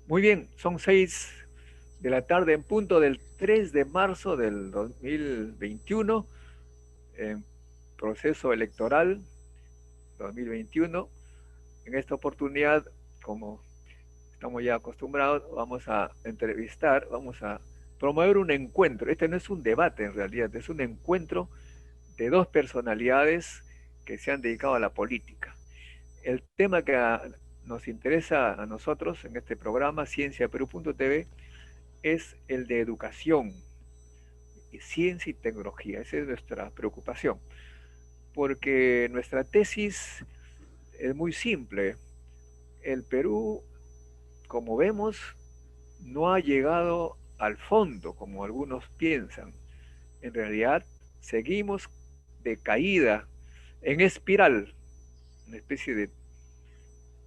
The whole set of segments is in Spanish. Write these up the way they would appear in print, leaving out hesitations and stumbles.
Muy bien, son 6 de la tarde en punto del 3 de marzo del 2021, en proceso electoral 2021. En esta oportunidad, como estamos ya acostumbrados, vamos a entrevistar, vamos a promover un encuentro. Este no es un debate en realidad, es un encuentro de dos personalidades que se han dedicado a la política. El tema que nos interesa a nosotros en este programa, cienciaperú.tv, es el de educación, ciencia y tecnología. Esa es nuestra preocupación, porque nuestra tesis es muy simple. El Perú, como vemos, no ha llegado al fondo, como algunos piensan. En realidad, seguimos de caída, en espiral, una especie de,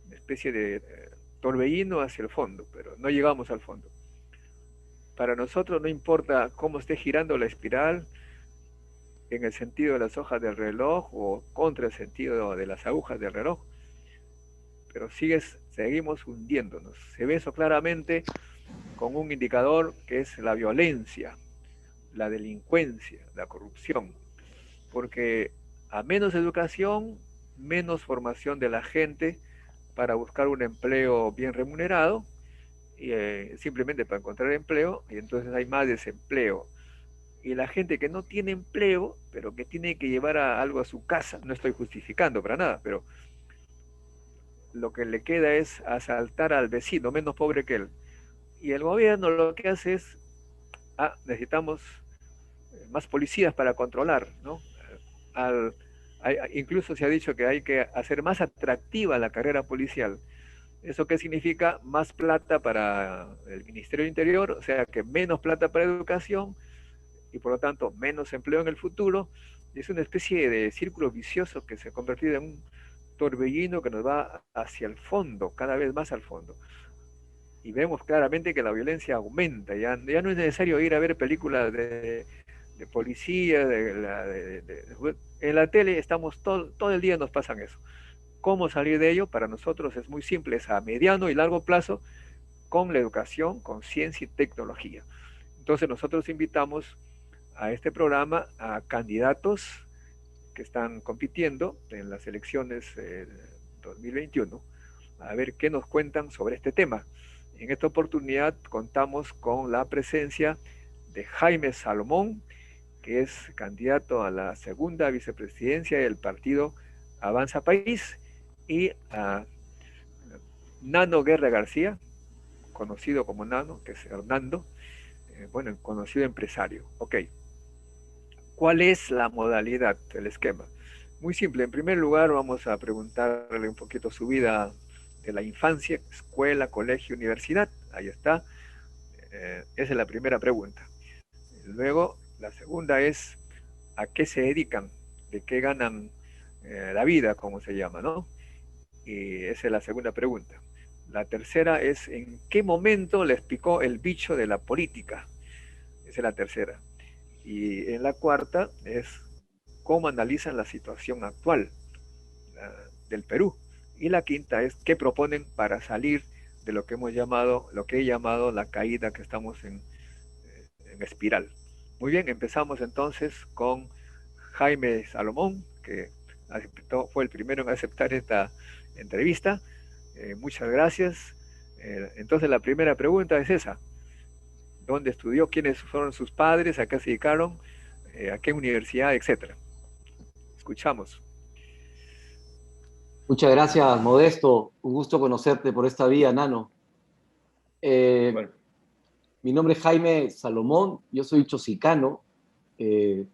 una especie de torbellino hacia el fondo, pero no llegamos al fondo. Para nosotros no importa cómo esté girando la espiral, en el sentido de las hojas del reloj o contra el sentido de las agujas del reloj, pero seguimos hundiéndonos. Se ve eso claramente con un indicador que es la violencia, la delincuencia, la corrupción, porque a menos educación, menos formación de la gente para buscar un empleo bien remunerado, y, simplemente para encontrar empleo, y entonces hay más desempleo. Y la gente que no tiene empleo, pero que tiene que llevar algo a su casa, no estoy justificando para nada, pero lo que le queda es asaltar al vecino menos pobre que él. Y el gobierno lo que hace es, necesitamos más policías para controlar, ¿no? Al, Incluso se ha dicho que hay que hacer más atractiva la carrera policial. ¿Eso qué significa? Más plata para el Ministerio del Interior, o sea que menos plata para educación y por lo tanto menos empleo en el futuro. Es una especie de círculo vicioso que se ha convertido en un torbellino que nos va hacia el fondo, cada vez más al fondo. Y vemos claramente que la violencia aumenta. Ya no es necesario ir a ver películas de policía, en la tele estamos todo el día nos pasan eso. ¿Cómo salir de ello? Para nosotros es muy simple, es a mediano y largo plazo con la educación, con ciencia y tecnología. Entonces nosotros invitamos a este programa a candidatos que están compitiendo en las elecciones 2021 a ver qué nos cuentan sobre este tema. En esta oportunidad contamos con la presencia de Jaime Salomón, que es candidato a la segunda vicepresidencia del partido Avanza País, y a Nano Guerra García, conocido como Nano, que es Hernando, bueno, conocido empresario. Ok, ¿cuál es la modalidad, el esquema? Muy simple, en primer lugar vamos a preguntarle un poquito su vida de la infancia, escuela, colegio, universidad, ahí está, esa es la primera pregunta. Luego, la segunda es, ¿a qué se dedican? ¿De qué ganan la vida, como se llama, no? Y esa es la segunda pregunta. La tercera es, ¿en qué momento les picó el bicho de la política? Esa es la tercera. Y en la cuarta es, ¿cómo analizan la situación actual del Perú? Y la quinta es, ¿qué proponen para salir de lo que hemos llamado, lo que he llamado la caída que estamos en espiral? Muy bien, empezamos entonces con Jaime Salomón, que fue el primero en aceptar esta entrevista. Muchas gracias. Entonces la primera pregunta es esa. ¿Dónde estudió? ¿Quiénes fueron sus padres? ¿A qué se dedicaron? ¿A qué universidad? Etcétera. Escuchamos. Muchas gracias, Modesto. Un gusto conocerte por esta vía, Nano. Eh, Bueno, Mi nombre es Jaime Salomón, yo soy chosicano, eh,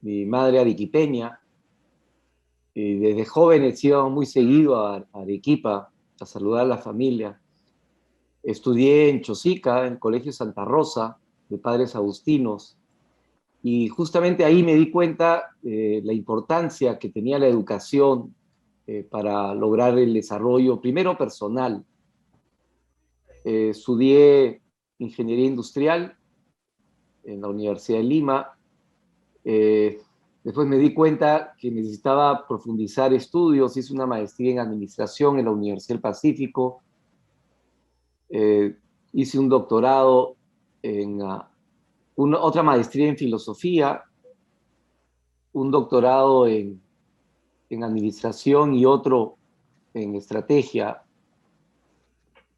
mi madre arequipeña, y desde joven he sido muy seguido a Arequipa a saludar a la familia. Estudié en Chosica, en el Colegio Santa Rosa, de padres agustinos, y justamente ahí me di cuenta de la importancia que tenía la educación para lograr el desarrollo, primero personal. Estudié ingeniería industrial en la Universidad de Lima. Eh, Después me di cuenta que necesitaba profundizar estudios, hice una maestría en administración en la Universidad del Pacífico Hice un doctorado en otra maestría en filosofía, un doctorado en administración y otro en estrategia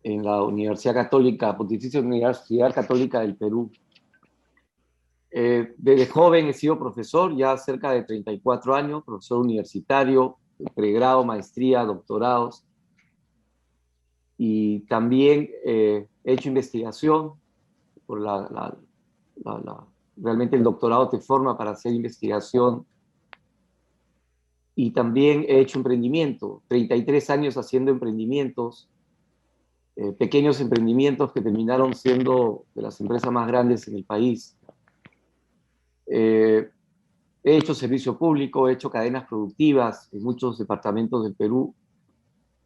en la Universidad Católica, Pontificia Universidad Católica del Perú. Desde joven he sido profesor, ya cerca de 34 años, profesor universitario, pregrado, maestría, doctorados. Y también he hecho investigación, por realmente el doctorado te forma para hacer investigación. Y también he hecho emprendimiento, 33 años haciendo emprendimientos, pequeños emprendimientos que terminaron siendo de las empresas más grandes en el país. He hecho servicio público, he hecho cadenas productivas en muchos departamentos del Perú.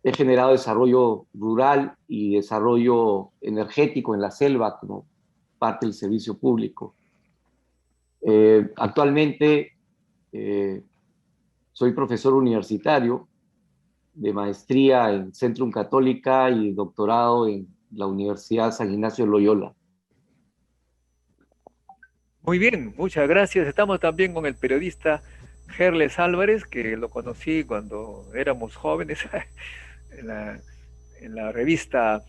He generado desarrollo rural y desarrollo energético en la selva como parte del servicio público. Actualmente soy profesor universitario de maestría en Centrum Católica y doctorado en la Universidad San Ignacio de Loyola. Muy bien, muchas gracias. Estamos también con el periodista Gerles Álvarez, que lo conocí cuando éramos jóvenes en la revista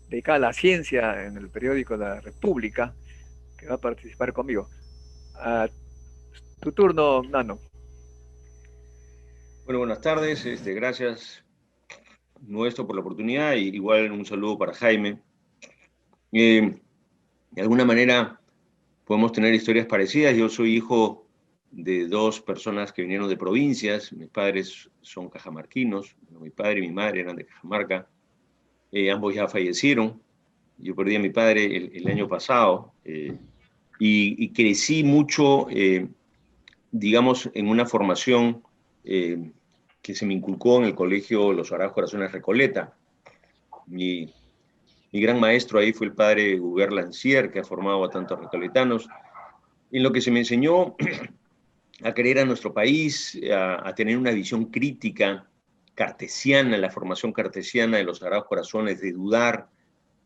de La Ciencia, en el periódico La República, que va a participar conmigo. A tu turno, Nano. Bueno, buenas tardes. Gracias, Nuestro, por la oportunidad. Y igual un saludo para Jaime. De alguna manera podemos tener historias parecidas. Yo soy hijo de dos personas que vinieron de provincias. Mis padres son cajamarquinos. Mi padre y mi madre eran de Cajamarca. Ambos ya fallecieron. Yo perdí a mi padre el año pasado. Y crecí mucho, digamos, en una formación que se me inculcó en el colegio Los Sagrados Corazones Recoleta. Mi gran maestro ahí fue el padre Hubert Lancier, que ha formado a tantos recoletanos, en lo que se me enseñó a querer a nuestro país, a tener una visión crítica, cartesiana, la formación cartesiana de los Sagrados Corazones, de dudar.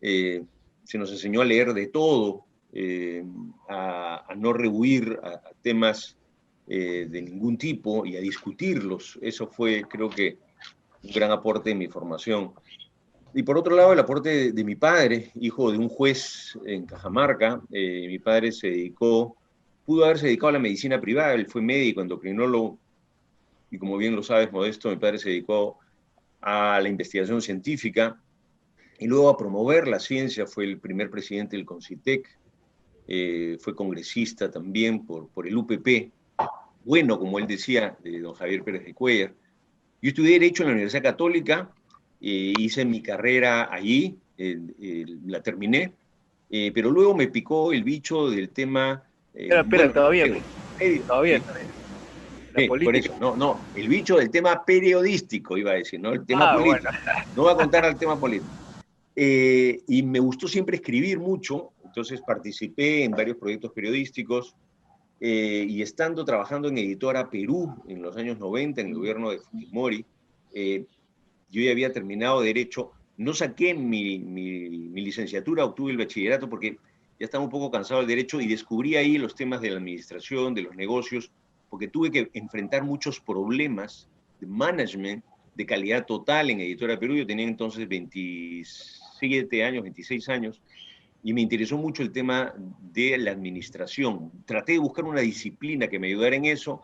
Se nos enseñó a leer de todo, a no rehuir a temas de ningún tipo y a discutirlos. Eso fue, creo que, un gran aporte en mi formación. Y por otro lado, el aporte de mi padre, hijo de un juez en Cajamarca. Mi padre pudo haberse dedicado a la medicina privada. Él fue médico, endocrinólogo, y como bien lo sabes, Modesto, mi padre se dedicó a la investigación científica y luego a promover la ciencia. Fue el primer presidente del CONCITEC, fue congresista también por el UPP, bueno, como él decía, de don Javier Pérez de Cuellar. Yo estudié Derecho en la Universidad Católica, hice mi carrera allí, la terminé, pero luego me picó el bicho del tema... Espera, bueno, todavía. Todavía. La por eso, no, el bicho del tema periodístico, iba a decir, ¿no? El tema político. Bueno. No voy a contar al tema político. Y me gustó siempre escribir mucho, entonces participé en varios proyectos periodísticos, y estando trabajando en Editora Perú en los años 90, en el gobierno de Fujimori, yo ya había terminado Derecho. No saqué mi licenciatura, obtuve el bachillerato porque ya estaba un poco cansado del Derecho y descubrí ahí los temas de la administración, de los negocios, porque tuve que enfrentar muchos problemas de management, de calidad total en Editora Perú. Yo tenía entonces 27 años, 26 años, y me interesó mucho el tema de la administración. Traté de buscar una disciplina que me ayudara en eso,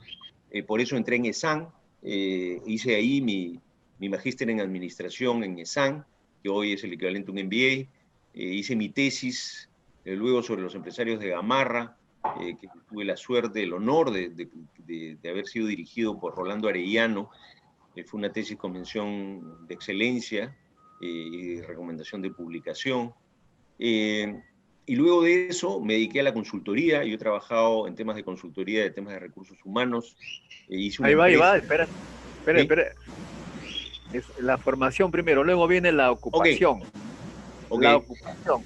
por eso entré en ESAN, hice ahí mi magíster en administración en ESAN, que hoy es el equivalente a un MBA. Hice mi tesis luego sobre los empresarios de Gamarra, que tuve la suerte, el honor de haber sido dirigido por Rolando Arellano. Fue una tesis con mención de excelencia y recomendación de publicación. Y luego de eso me dediqué a la consultoría. Yo he trabajado en temas de consultoría, de temas de recursos humanos. Ahí va, espera. Es la formación primero, luego viene la ocupación. Okay. La ocupación.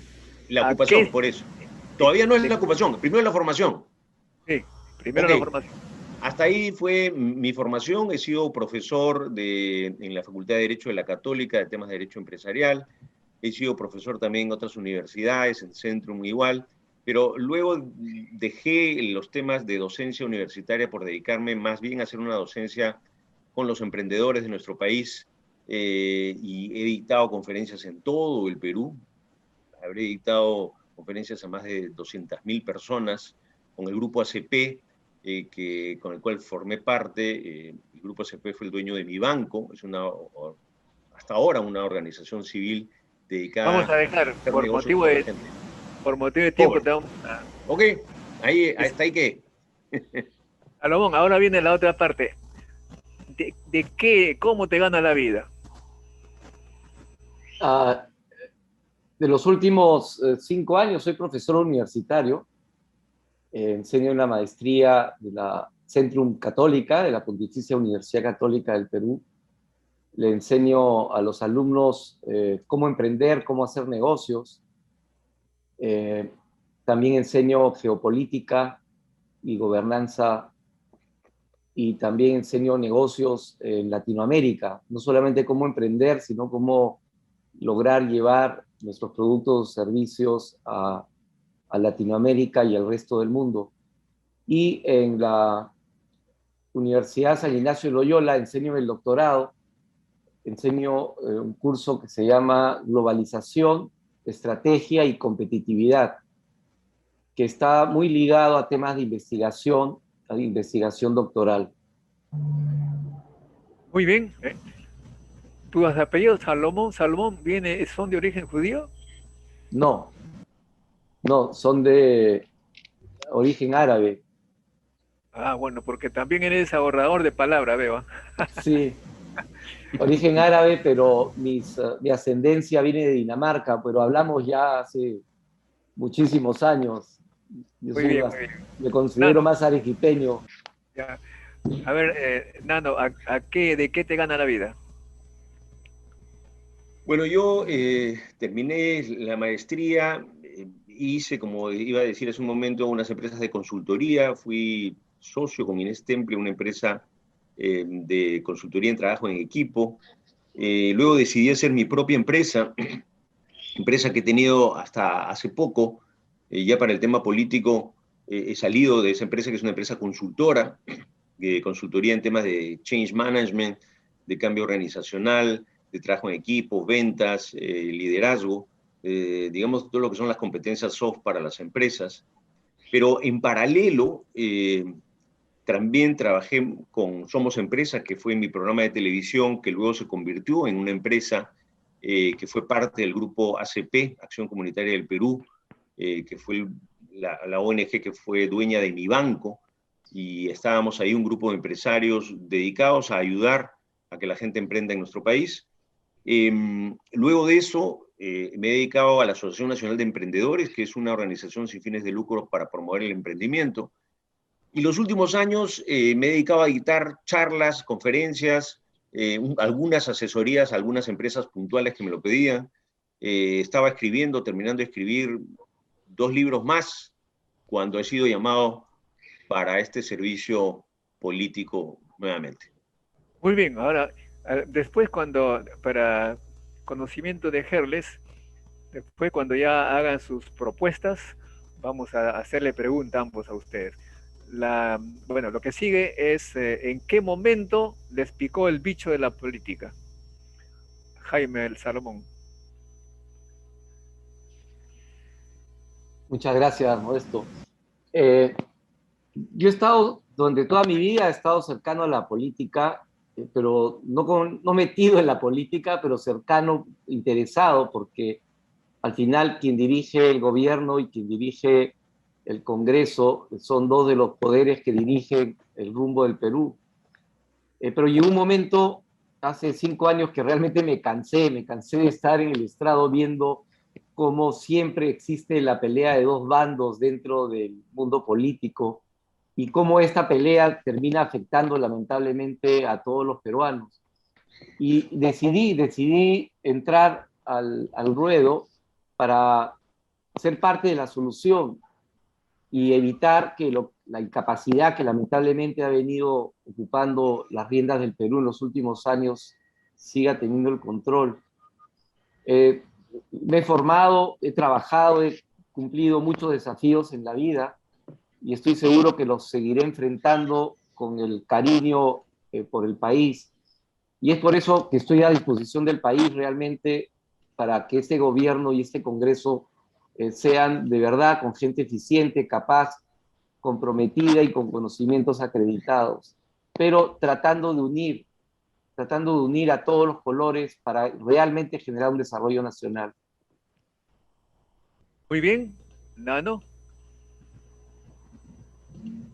La ocupación, por eso. Todavía no es la ocupación, primero la formación. Sí, primero la formación. Hasta ahí fue mi formación. He sido profesor en la Facultad de Derecho de la Católica de temas de Derecho Empresarial. he sido profesor también en otras universidades, en Centrum igual, pero luego dejé los temas de docencia universitaria por dedicarme más bien a hacer una docencia con los emprendedores de nuestro país, y he dictado conferencias en todo el Perú. Habré dictado conferencias a más de 200.000 personas con el grupo ACP, con el cual formé parte. El grupo ACP fue el dueño de mi banco, es hasta ahora una organización civil dedicada Vamos a a dejar, hacer negocios con la gente. por motivo de tiempo, Pobre. te vamos a... Ok, ahí está, ahí que. Salomón, ahora viene la otra parte. ¿De qué, cómo te gana la vida? De los últimos 5 años soy profesor universitario. Enseño en la maestría de la Centrum Católica, de la Pontificia Universidad Católica del Perú. Le enseño a los alumnos cómo emprender, cómo hacer negocios. También enseño geopolítica y gobernanza, y también enseño negocios en Latinoamérica, no solamente cómo emprender, sino cómo lograr llevar nuestros productos o servicios a Latinoamérica y al resto del mundo. Y en la Universidad San Ignacio de Loyola enseño el doctorado, enseño un curso que se llama Globalización, Estrategia y Competitividad, que está muy ligado a temas de investigación doctoral. Muy bien. ¿Tu apellido Salomón, son de origen judío? No, no, son de origen árabe. Ah, bueno, porque también eres ahorrador de palabra, veo. Sí, origen árabe, pero mi ascendencia viene de Dinamarca, pero hablamos ya hace muchísimos años. Yo Muy bien, muy bien. me considero Nano, más arequipeño. ya. A ver, Nano, ¿de qué te gana la vida? Bueno, yo terminé la maestría, hice, como iba a decir hace un momento, unas empresas de consultoría, fui socio con Inés Temple, una empresa de consultoría en trabajo en equipo. Luego decidí hacer mi propia empresa, empresa que he tenido hasta hace poco. Ya para el tema político he salido de esa empresa, que es una empresa consultora, de consultoría en temas de change management, de cambio organizacional, de trabajo en equipo, ventas, liderazgo, digamos, todo lo que son las competencias soft para las empresas. Pero en paralelo, también trabajé con Somos Empresa, que fue mi programa de televisión, que luego se convirtió en una empresa que fue parte del grupo ACP, Acción Comunitaria del Perú, que fue la ONG que fue dueña de mi banco, y estábamos ahí un grupo de empresarios dedicados a ayudar a que la gente emprenda en nuestro país. Luego de eso, me he dedicado a la Asociación Nacional de Emprendedores, que es una organización sin fines de lucro para promover el emprendimiento. Y los últimos años me he dedicado a dictar charlas, conferencias, algunas asesorías a algunas empresas puntuales que me lo pedían. Estaba escribiendo, terminando de escribir 2 libros más, cuando he sido llamado para este servicio político nuevamente. Muy bien, ahora, después para conocimiento de Herles, después cuando ya hagan sus propuestas, vamos a hacerle preguntas ambos a ustedes. Bueno, lo que sigue es ¿en qué momento les picó el bicho de la política? Jaime el Salomón. Muchas gracias, Modesto. Yo he estado, durante toda mi vida he estado cercano a la política, pero no metido en la política, pero cercano, interesado, porque al final quien dirige el gobierno y quien dirige el Congreso son dos de los poderes que dirigen el rumbo del Perú. Pero llegó un momento, hace 5 años, que realmente me cansé de estar en el estrado viendo cómo siempre existe la pelea de dos bandos dentro del mundo político y cómo esta pelea termina afectando lamentablemente a todos los peruanos. Y decidí entrar al ruedo para ser parte de la solución y evitar que la incapacidad que lamentablemente ha venido ocupando las riendas del Perú en los últimos años siga teniendo el control. Me he formado, he trabajado, he cumplido muchos desafíos en la vida y estoy seguro que los seguiré enfrentando con el cariño por el país. Y es por eso que estoy a disposición del país realmente para que este gobierno y este Congreso sean de verdad con gente eficiente, capaz, comprometida y con conocimientos acreditados, pero tratando de unir a todos los colores para realmente generar un desarrollo nacional. Muy bien, Nano.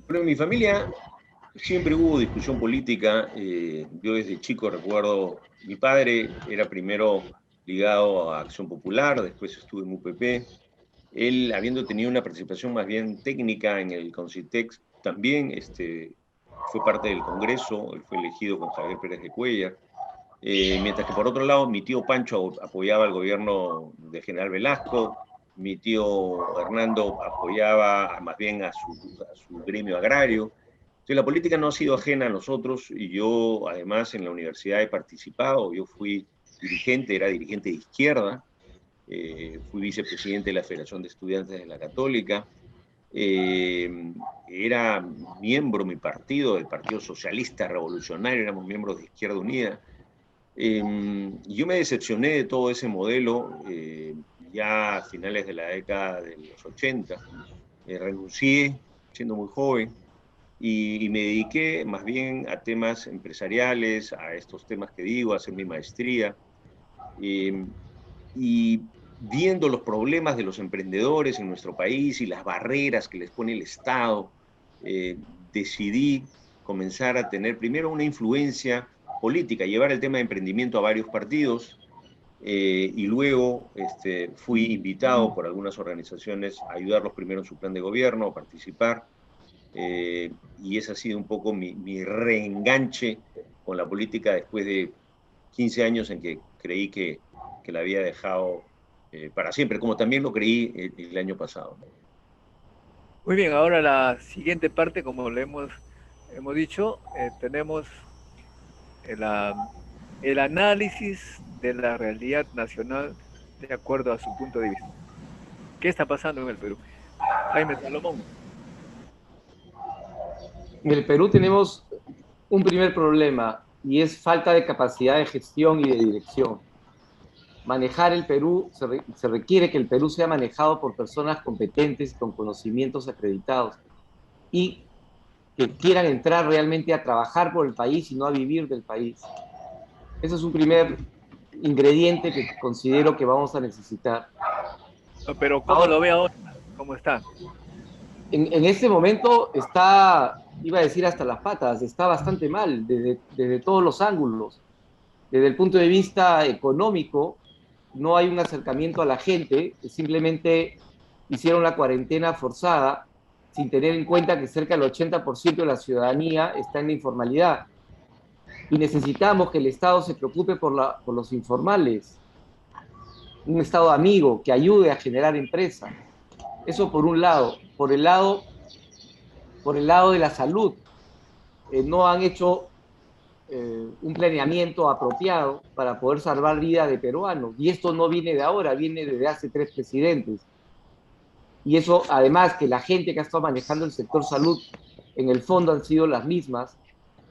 Bueno, en mi familia siempre hubo discusión política. Yo desde chico recuerdo, mi padre era primero ligado a Acción Popular, después estuvo en UPP. Él, habiendo tenido una participación más bien técnica en el Concitex, también fue parte del Congreso, él fue elegido con Javier Pérez de Cuellar. Mientras que por otro lado, mi tío Pancho apoyaba al gobierno de General Velasco, mi tío Hernando apoyaba más bien a su gremio agrario. Entonces, la política no ha sido ajena a nosotros y yo, además, en la universidad he participado. Yo fui dirigente, era dirigente de izquierda, fui vicepresidente de la Federación de Estudiantes de la Católica, era miembro, mi partido, el Partido Socialista Revolucionario, éramos miembros de Izquierda Unida. Yo me decepcioné de todo ese modelo ya a finales de la década de los 80. Renuncié siendo muy joven y me dediqué más bien a temas empresariales, a estos temas que digo, a hacer mi maestría. Y viendo los problemas de los emprendedores en nuestro país y las barreras que les pone el Estado, decidí comenzar a tener primero una influencia política, llevar el tema de emprendimiento a varios partidos, y luego fui invitado por algunas organizaciones a ayudarlos primero en su plan de gobierno, a participar, y ese ha sido un poco mi reenganche con la política después de 15 años en que creí que la había dejado para siempre, como también lo creí el año pasado. Muy bien, ahora la siguiente parte, como le hemos dicho, tenemos el, el análisis de la realidad nacional de acuerdo a su punto de vista. ¿Qué está pasando en el Perú? Jaime Salomón. En el Perú tenemos un primer problema y es falta de capacidad de gestión y de dirección. Manejar el Perú, se requiere que el Perú sea manejado por personas competentes con conocimientos acreditados y que quieran entrar realmente a trabajar por el país y no a vivir del país. Ese es un primer ingrediente que considero que vamos a necesitar. No, pero ¿cómo Ahora, lo ve ahora? ¿Cómo está? en este momento está, iba a decir hasta las patas, está bastante mal desde todos los ángulos. Desde el punto de vista económico, no hay un acercamiento a la gente, simplemente hicieron la cuarentena forzada sin tener en cuenta que cerca del 80% de la ciudadanía está en la informalidad. Y necesitamos que el Estado se preocupe por los informales, un Estado amigo que ayude a generar empresa. Eso por un lado. Por el lado de la salud, no han hecho un planeamiento apropiado para poder salvar vidas de peruanos. Y esto no viene de ahora, viene desde hace 3 presidentes. Y eso, además, que la gente que ha estado manejando el sector salud, en el fondo han sido las mismas.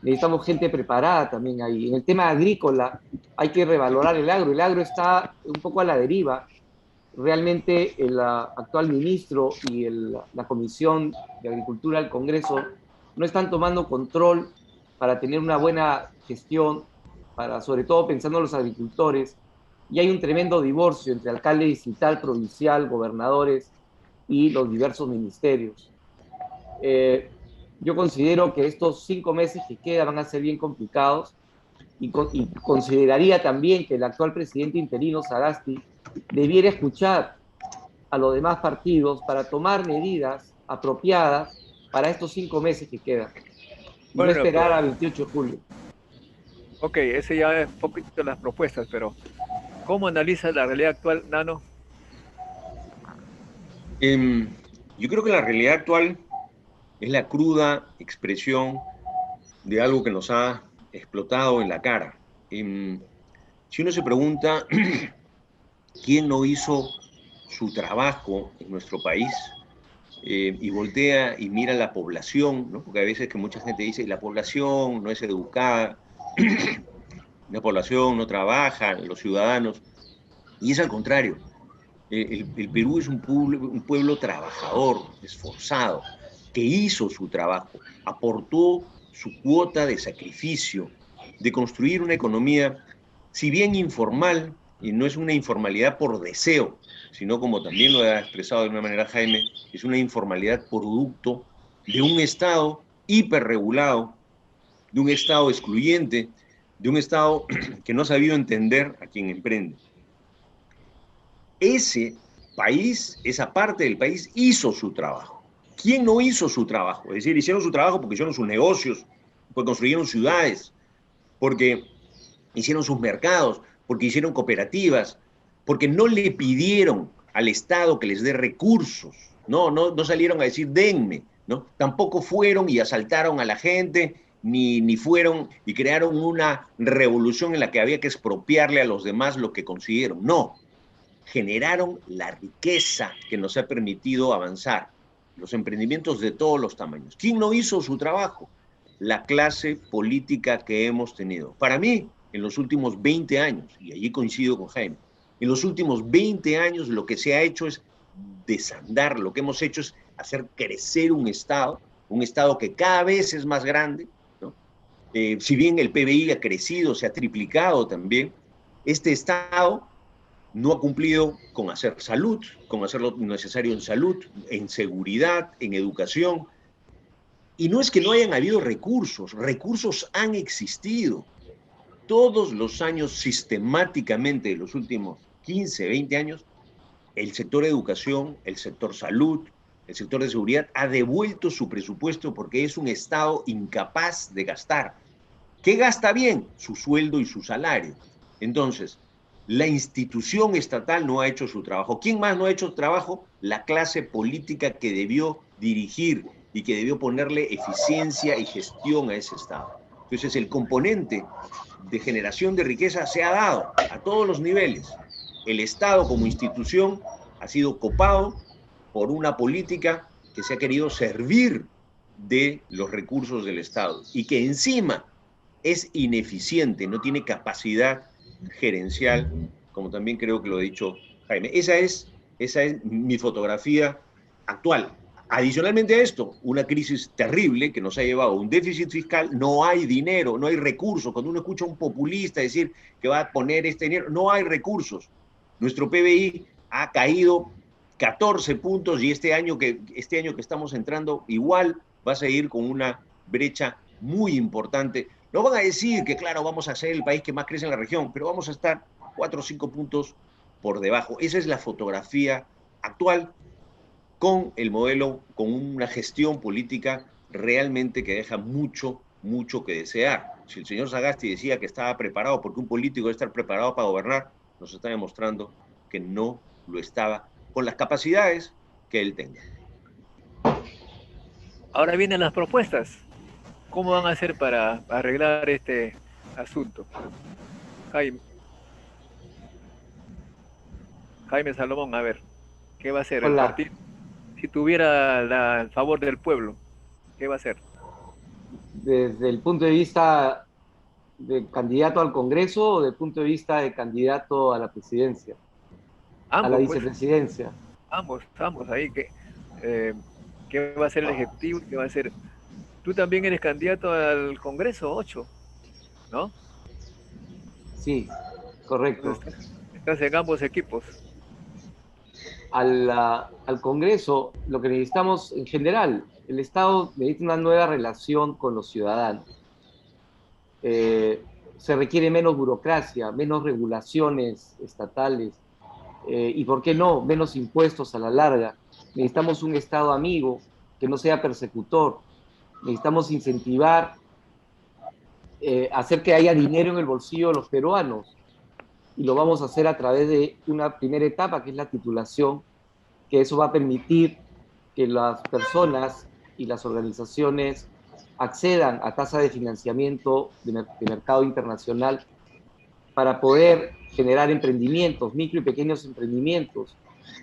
Necesitamos gente preparada también ahí. En el tema agrícola hay que revalorar el agro. El agro está un poco a la deriva. Realmente el actual ministro y la Comisión de Agricultura del Congreso no están tomando control para tener una buena gestión, para, sobre todo pensando en los agricultores. Y hay un tremendo divorcio entre alcalde distrital, provincial, gobernadores y los diversos ministerios. Yo considero que estos 5 meses que quedan van a ser bien complicados y consideraría también que el actual presidente interino, Sagasti, debiera escuchar a los demás partidos para tomar medidas apropiadas para estos 5 meses que quedan y no Bueno, esperar pero, al 28 de julio. ok, ese ya es un poquito las propuestas, pero ¿cómo analiza la realidad actual, Nano? Yo creo que la realidad actual es la cruda expresión de algo que nos ha explotado en la cara. Si uno se pregunta ¿Quién no hizo su trabajo en nuestro país? Y voltea y mira la población, ¿no? Porque a veces que mucha gente dice, la población no es educada, la población no trabaja, los ciudadanos, y es al contrario. El Perú es un pueblo trabajador, esforzado, que hizo su trabajo, aportó su cuota de sacrificio, de construir una economía, si bien informal, y no es una informalidad por deseo, sino como también lo ha expresado de una manera Jaime, es una informalidad producto de un Estado hiperregulado, de un Estado excluyente, de un Estado que no ha sabido entender a quien emprende. Ese país, esa parte del país hizo su trabajo. ¿Quién no hizo su trabajo? Es decir, hicieron su trabajo porque hicieron sus negocios, porque construyeron ciudades, porque hicieron sus mercados, porque hicieron cooperativas, porque no le pidieron al Estado que les dé recursos, no salieron a decir denme, ¿no? Tampoco fueron y asaltaron a la gente, ni fueron y crearon una revolución en la que había que expropiarle a los demás lo que consiguieron. No, generaron la riqueza que nos ha permitido avanzar, los emprendimientos de todos los tamaños. ¿Quién no hizo su trabajo? La clase política que hemos tenido. Para mí, en los últimos 20 años, y allí coincido con Jaime, en los últimos 20 años lo que se ha hecho es desandar, lo que hemos hecho es hacer crecer un Estado que cada vez es más grande, ¿no? Si bien el PBI ha crecido, se ha triplicado también, este Estado no ha cumplido con hacer salud, con hacer lo necesario en salud, en seguridad, en educación. Y no es que no hayan habido recursos, recursos han existido. Todos los años, sistemáticamente, de los últimos 15, 20 años, el sector educación, el sector salud, el sector de seguridad ha devuelto su presupuesto porque es un Estado incapaz de gastar. ¿Qué gasta bien? Su sueldo y su salario. Entonces, la institución estatal no ha hecho su trabajo. ¿Quién más no ha hecho su trabajo? La clase política que debió dirigir y que debió ponerle eficiencia y gestión a ese Estado. Entonces, el componente de generación de riqueza se ha dado a todos los niveles. El Estado como institución ha sido copado por una política que se ha querido servir de los recursos del Estado y que encima es ineficiente, no tiene capacidad gerencial, como también creo que lo ha dicho Jaime. Esa es mi fotografía actual. Adicionalmente a esto, una crisis terrible que nos ha llevado a un déficit fiscal, no hay dinero, no hay recursos. Cuando uno escucha a un populista decir que va a poner este dinero, no hay recursos. Nuestro PBI ha caído 14 puntos y este año que estamos entrando igual va a seguir con una brecha muy importante. No van a decir que, claro, vamos a ser el país que más crece en la región, pero vamos a estar 4 o 5 puntos por debajo. Esa es la fotografía actual con el modelo, con una gestión política realmente que deja mucho, mucho que desear. Si el señor Sagasti decía que estaba preparado, porque un político debe estar preparado para gobernar, nos está demostrando que no lo estaba con las capacidades que él tenga. Ahora vienen las propuestas. ¿Cómo van a hacer para arreglar este asunto? Jaime Salomón, a ver, ¿qué va a hacer el Hola. partido? Si tuviera el favor del pueblo, ¿qué va a hacer? Desde el punto de vista de candidato al Congreso o desde el punto de vista de candidato a la presidencia, a la Ambos, pues, vicepresidencia. ambos ahí. ¿Qué va a hacer el Ejecutivo? ¿Qué va a hacer? Tú también eres candidato al Congreso, 8, ¿no? Sí, correcto. Entonces, estás en ambos equipos. Al Congreso, lo que necesitamos en general, el Estado necesita una nueva relación con los ciudadanos. Se requiere menos burocracia, menos regulaciones estatales y, ¿por qué no?, menos impuestos a la larga. Necesitamos un Estado amigo que no sea persecutor. Necesitamos incentivar, hacer que haya dinero en el bolsillo de los peruanos, y lo vamos a hacer a través de una primera etapa, que es la titulación, que eso va a permitir que las personas y las organizaciones accedan a tasa de financiamiento de mercado internacional para poder generar emprendimientos, micro y pequeños emprendimientos.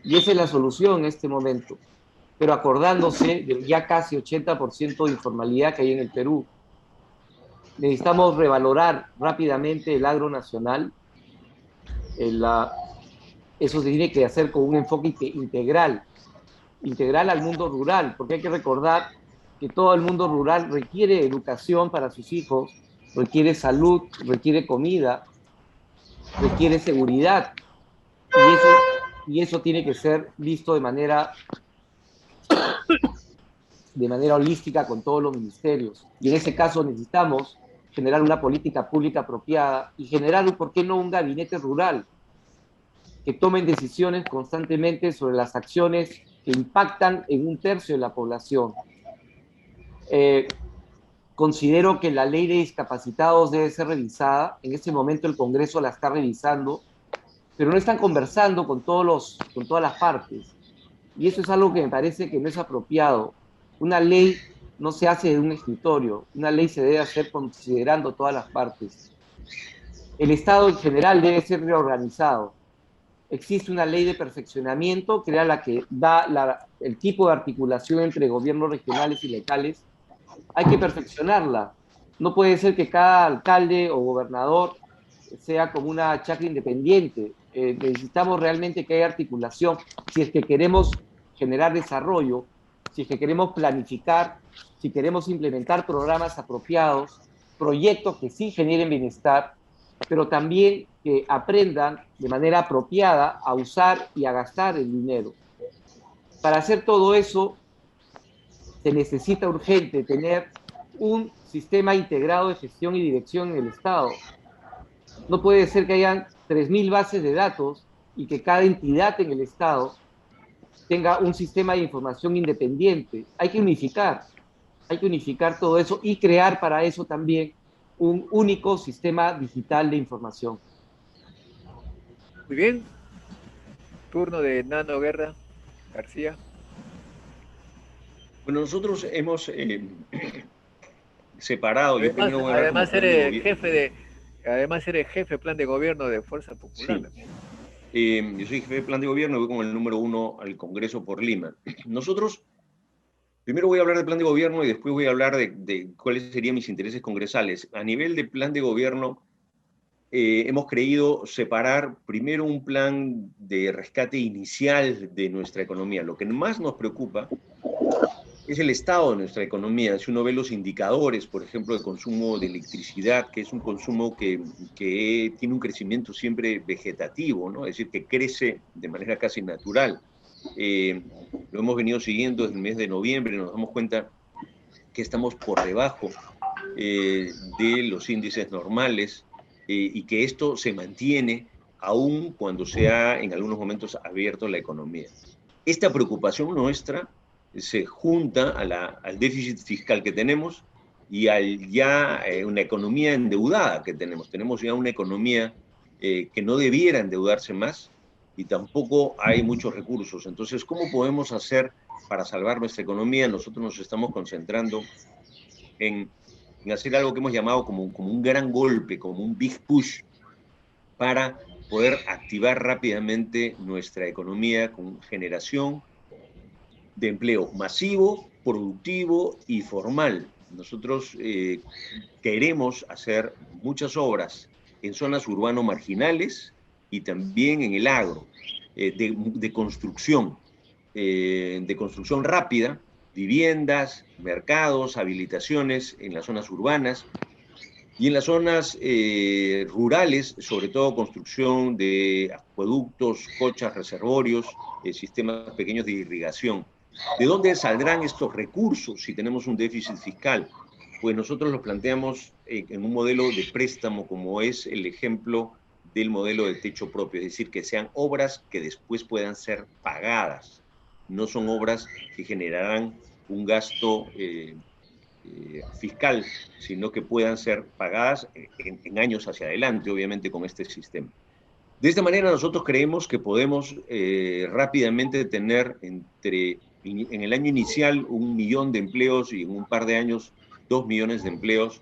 Y esa es la solución en este momento, pero acordándose del ya casi 80% de informalidad que hay en el Perú. Necesitamos revalorar rápidamente el agro nacional. Eso se tiene que hacer con un enfoque integral al mundo rural, porque hay que recordar que todo el mundo rural requiere educación para sus hijos, requiere salud, requiere comida, requiere seguridad, y eso tiene que ser visto de manera holística con todos los ministerios. Y en ese caso necesitamos generar una política pública apropiada y generar, ¿por qué no?, un gabinete rural que tomen decisiones constantemente sobre las acciones que impactan en 1/3 de la población. Considero que la ley de discapacitados debe ser revisada. En este momento el Congreso la está revisando, pero no están conversando con todas las partes. Y eso es algo que me parece que no es apropiado. Una ley no se hace de un escritorio, una ley se debe hacer considerando todas las partes. El Estado en general debe ser reorganizado. Existe una ley de perfeccionamiento, que era la que da el tipo de articulación entre gobiernos regionales y locales. Hay que perfeccionarla. No puede ser que cada alcalde o gobernador sea como una chacra independiente. Necesitamos realmente que haya articulación si es que queremos generar desarrollo, si es que queremos planificar, si queremos implementar programas apropiados, proyectos que sí generen bienestar, pero también que aprendan de manera apropiada a usar y a gastar el dinero. Para hacer todo eso, se necesita urgente tener un sistema integrado de gestión y dirección en el Estado. No puede ser que hayan 3.000 bases de datos y que cada entidad en el Estado tenga un sistema de información independiente. Hay que unificar todo eso y crear para eso también un único sistema digital de información. Muy bien. Turno de Nano Guerra García. Bueno, nosotros hemos separado. Yo primero voy a hablar como plan de gobierno. Además eres jefe de plan de gobierno de Fuerza Popular. Sí. Yo soy jefe de plan de gobierno y voy con el número 1 al Congreso por Lima. Nosotros, primero voy a hablar de plan de gobierno y después voy a hablar de cuáles serían mis intereses congresales. A nivel de plan de gobierno, hemos creído separar primero un plan de rescate inicial de nuestra economía. Lo que más nos preocupa es el estado de nuestra economía. Si uno ve los indicadores, por ejemplo, de consumo de electricidad, que es un consumo que tiene un crecimiento siempre vegetativo, ¿no? Es decir, que crece de manera casi natural. Lo hemos venido siguiendo desde el mes de noviembre y nos damos cuenta que estamos por debajo de los índices normales y que esto se mantiene aún cuando se ha en algunos momentos abierto la economía. Esta preocupación nuestra se junta al déficit fiscal que tenemos y una economía endeudada que tenemos. Tenemos ya una economía que no debiera endeudarse más y tampoco hay muchos recursos. Entonces, ¿cómo podemos hacer para salvar nuestra economía? Nosotros nos estamos concentrando en hacer algo que hemos llamado como un gran golpe, como un big push, para poder activar rápidamente nuestra economía con generación de empleo masivo, productivo y formal. Nosotros queremos hacer muchas obras en zonas urbano-marginales y también en el agro, de construcción rápida, viviendas, mercados, habilitaciones en las zonas urbanas y en las zonas rurales, sobre todo construcción de acueductos, cochas, reservorios, sistemas pequeños de irrigación. ¿De dónde saldrán estos recursos si tenemos un déficit fiscal? Pues nosotros los planteamos en un modelo de préstamo, como es el ejemplo del modelo de techo propio, es decir, que sean obras que después puedan ser pagadas. No son obras que generarán un gasto fiscal, sino que puedan ser pagadas en años hacia adelante, obviamente, con este sistema. De esta manera nosotros creemos que podemos rápidamente tener en el año inicial 1 millón de empleos y en un par de años 2 millones de empleos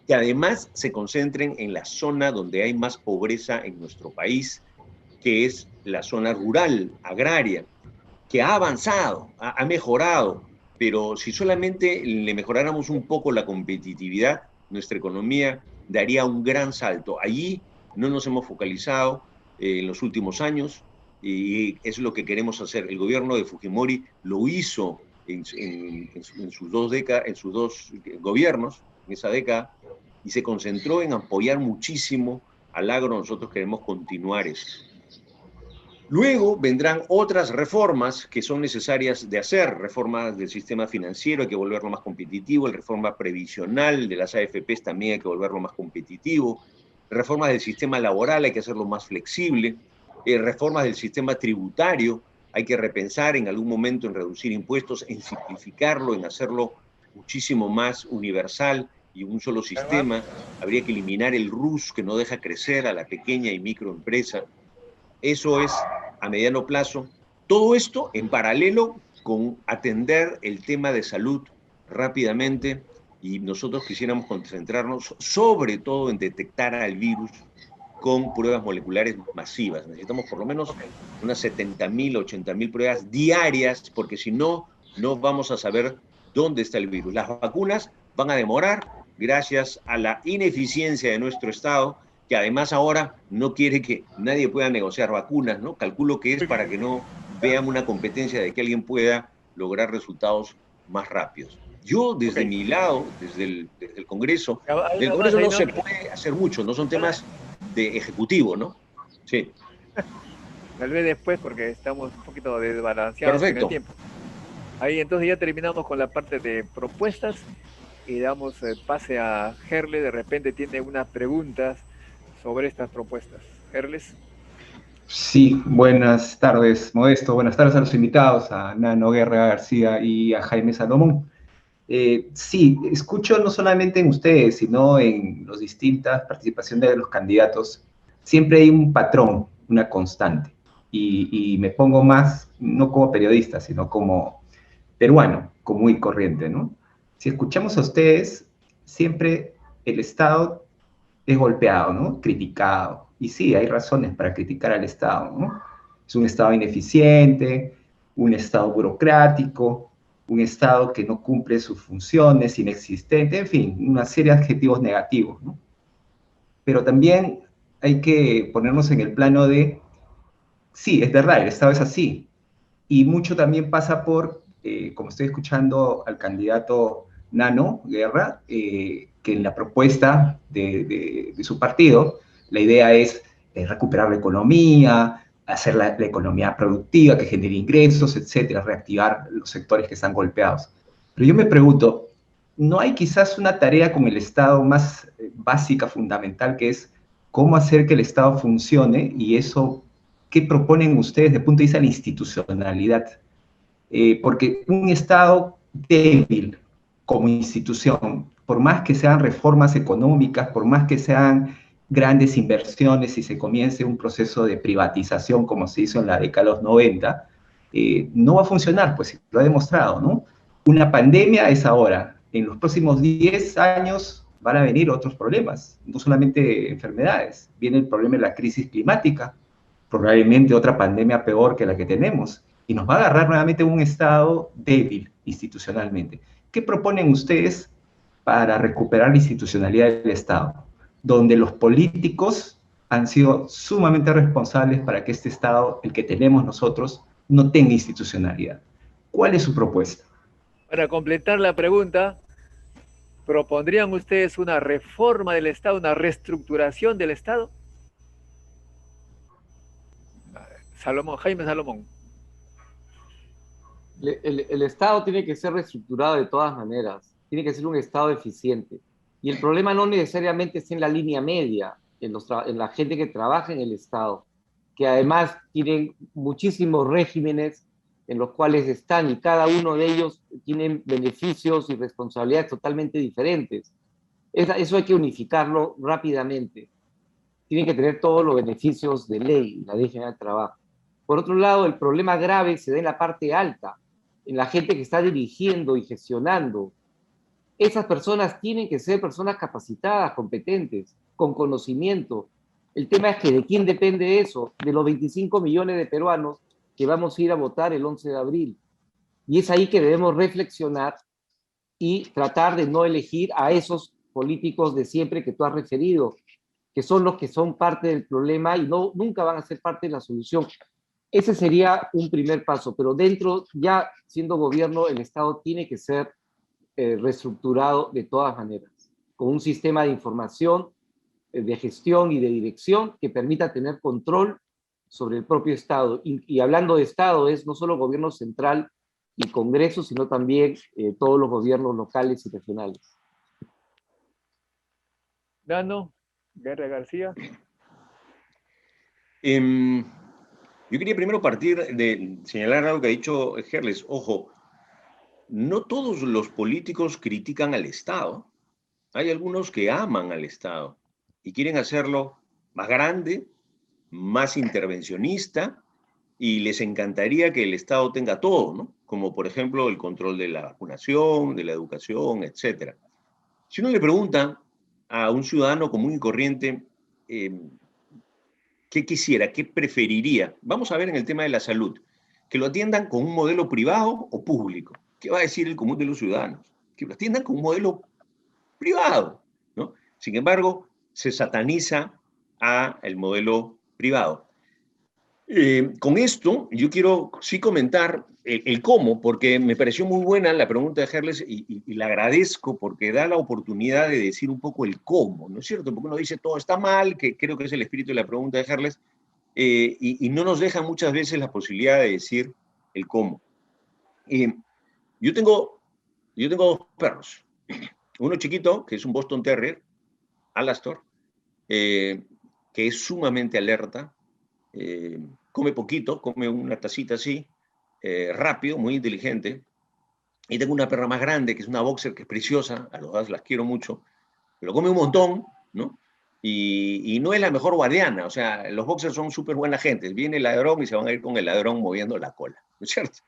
que además se concentren en la zona donde hay más pobreza en nuestro país, que es la zona rural, agraria, que ha avanzado, ha mejorado, pero si solamente le mejoráramos un poco la competitividad, nuestra economía daría un gran salto. Allí no nos hemos focalizado en los últimos años y es lo que queremos hacer. El gobierno de Fujimori lo hizo en sus dos gobiernos, en esa década, y se concentró en apoyar muchísimo al agro. Nosotros queremos continuar eso. Luego vendrán otras reformas que son necesarias de hacer, reformas del sistema financiero, hay que volverlo más competitivo, la reforma previsional de las AFPs también hay que volverlo más competitivo, reformas del sistema laboral hay que hacerlo más flexible, reformas del sistema tributario, hay que repensar en algún momento en reducir impuestos, en simplificarlo, en hacerlo muchísimo más universal y un solo sistema. Habría que eliminar el RUS que no deja crecer a la pequeña y microempresa. Eso es a mediano plazo. Todo esto en paralelo con atender el tema de salud rápidamente, y nosotros quisiéramos concentrarnos sobre todo en detectar al virus con pruebas moleculares masivas. Necesitamos por lo menos unas 70.000, 80.000 pruebas diarias, porque si no, no vamos a saber dónde está el virus. Las vacunas van a demorar gracias a la ineficiencia de nuestro Estado, que además ahora no quiere que nadie pueda negociar vacunas, ¿no? Calculo que es para que no vean una competencia de que alguien pueda lograr resultados más rápidos. Yo, desde mi lado, desde el Congreso, del Congreso no se puede hacer mucho, no son temas de ejecutivo, ¿no? Sí. Tal vez después, porque estamos un poquito desbalanceados en el tiempo. Ahí entonces ya terminamos con la parte de propuestas y damos pase a Gerle. De repente tiene unas preguntas sobre estas propuestas. Gerles. Sí, buenas tardes, Modesto. Buenas tardes a los invitados, a Nano Guerra García y a Jaime Salomón. Sí, escucho no solamente en ustedes, sino en las distintas participaciones de los candidatos. Siempre hay un patrón, una constante. Y me pongo más, no como periodista, sino como peruano, común y corriente, ¿no? Si escuchamos a ustedes, siempre el Estado es golpeado, ¿no? Criticado. Y sí, hay razones para criticar al Estado, ¿no? Es un Estado ineficiente, un Estado burocrático, un Estado que no cumple sus funciones, inexistente, en fin, una serie de adjetivos negativos, ¿no? Pero también hay que ponernos en el plano de, sí, es verdad, el Estado es así. Y mucho también pasa por, como estoy escuchando al candidato Nano Guerra, que en la propuesta de su partido, la idea es recuperar la economía, hacer la economía productiva, que genere ingresos, etcétera, reactivar los sectores que están golpeados. Pero yo me pregunto, ¿no hay quizás una tarea con el Estado más básica, fundamental, que es cómo hacer que el Estado funcione? Y eso, ¿qué proponen ustedes desde el punto de vista de la institucionalidad? Porque un Estado débil como institución, por más que sean reformas económicas, por más que sean grandes inversiones y se comience un proceso de privatización como se hizo en la década de los 90, no va a funcionar, pues lo ha demostrado, ¿no? Una pandemia es ahora, en los próximos 10 años van a venir otros problemas, no solamente enfermedades, viene el problema de la crisis climática, probablemente otra pandemia peor que la que tenemos, y nos va a agarrar nuevamente un Estado débil institucionalmente. ¿Qué proponen ustedes para recuperar la institucionalidad del Estado? Donde los políticos han sido sumamente responsables para que este Estado, el que tenemos nosotros, no tenga institucionalidad. ¿Cuál es su propuesta? Para completar la pregunta, ¿propondrían ustedes una reforma del Estado, una reestructuración del Estado? Salomón, Jaime Salomón. El Estado tiene que ser reestructurado de todas maneras, tiene que ser un Estado eficiente. Y el problema no necesariamente está en la línea media, en la gente que trabaja en el Estado, que además tienen muchísimos regímenes en los cuales están y cada uno de ellos tienen beneficios y responsabilidades totalmente diferentes. Eso hay que unificarlo rápidamente. Tienen que tener todos los beneficios de ley, la Ley General del Trabajo. Por otro lado, el problema grave se da en la parte alta, en la gente que está dirigiendo y gestionando Esas personas tienen que ser personas capacitadas, competentes, con conocimiento. El tema es que ¿de quién depende eso? De los 25 millones de peruanos que vamos a ir a votar el 11 de abril. Y es ahí que debemos reflexionar y tratar de no elegir a esos políticos de siempre que tú has referido, que son los que son parte del problema y no, nunca van a ser parte de la solución. Ese sería un primer paso, pero dentro, ya siendo gobierno, el Estado tiene que ser reestructurado de todas maneras, con un sistema de información, de gestión y de dirección que permita tener control sobre el propio Estado. Y hablando de Estado, es no solo gobierno central y Congreso, sino también todos los gobiernos locales y regionales. Nano, Guerra García. Yo quería primero partir de señalar algo que ha dicho Gerles. Ojo, no todos los políticos critican al Estado. Hay algunos que aman al Estado y quieren hacerlo más grande, más intervencionista, y les encantaría que el Estado tenga todo, ¿no? Como por ejemplo el control de la vacunación, de la educación, etc. Si uno le pregunta a un ciudadano común y corriente qué quisiera, qué preferiría, vamos a ver en el tema de la salud, que lo atiendan con un modelo privado o público. ¿Qué va a decir el común de los ciudadanos? Que lo atiendan con un modelo privado, ¿no? Sin embargo, se sataniza a el modelo privado. Con esto, yo quiero sí comentar el cómo, porque me pareció muy buena la pregunta de Gerles y la agradezco porque da la oportunidad de decir un poco el cómo, ¿no es cierto? Porque uno dice todo está mal, que creo que es el espíritu de la pregunta de Gerles, y no nos deja muchas veces la posibilidad de decir el cómo. Yo tengo, yo tengo dos perros. Uno chiquito, que es un Boston Terrier, Alastor, que es sumamente alerta, come poquito, come una tacita así, rápido, muy inteligente. Y tengo una perra más grande, que es una boxer, que es preciosa, a los dos las quiero mucho, pero come un montón, ¿no? Y no es la mejor guardiana, o sea, los boxers son súper buena gente, viene el ladrón y se van a ir con el ladrón moviendo la cola, ¿no es cierto?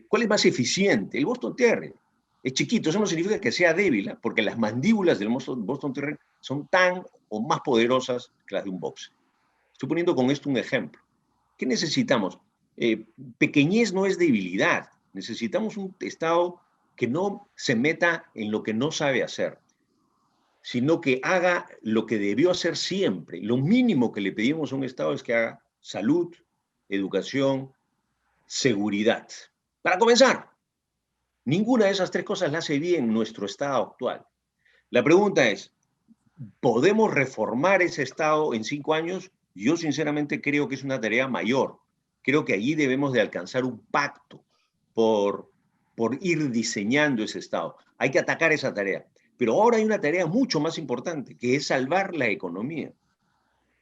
¿Cuál es más eficiente? El Boston Terrier. Es chiquito, eso no significa que sea débil, ¿eh? Porque las mandíbulas del Boston Terrier son tan o más poderosas que las de un boxer. Estoy poniendo con esto un ejemplo. ¿Qué necesitamos? Pequeñez no es debilidad. Necesitamos un Estado que no se meta en lo que no sabe hacer, sino que haga lo que debió hacer siempre. Lo mínimo que le pedimos a un Estado es que haga salud, educación, seguridad. Para comenzar, ninguna de esas tres cosas la hace bien nuestro Estado actual. La pregunta es, ¿podemos reformar ese Estado en 5 años? Yo sinceramente creo que es una tarea mayor. Creo que allí debemos de alcanzar un pacto por ir diseñando ese Estado. Hay que atacar esa tarea. Pero ahora hay una tarea mucho más importante, que es salvar la economía.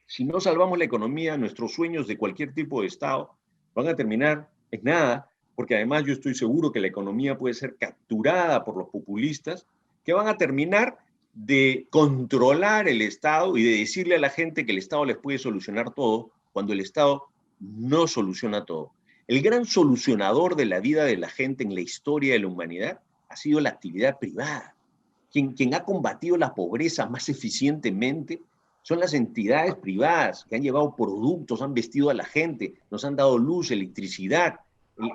Si no salvamos la economía, nuestros sueños de cualquier tipo de Estado van a terminar en nada, porque además yo estoy seguro que la economía puede ser capturada por los populistas, que van a terminar de controlar el Estado y de decirle a la gente que el Estado les puede solucionar todo, cuando el Estado no soluciona todo. El gran solucionador de la vida de la gente en la historia de la humanidad ha sido la actividad privada. Quien ha combatido la pobreza más eficientemente son las entidades privadas que han llevado productos, han vestido a la gente, nos han dado luz, electricidad.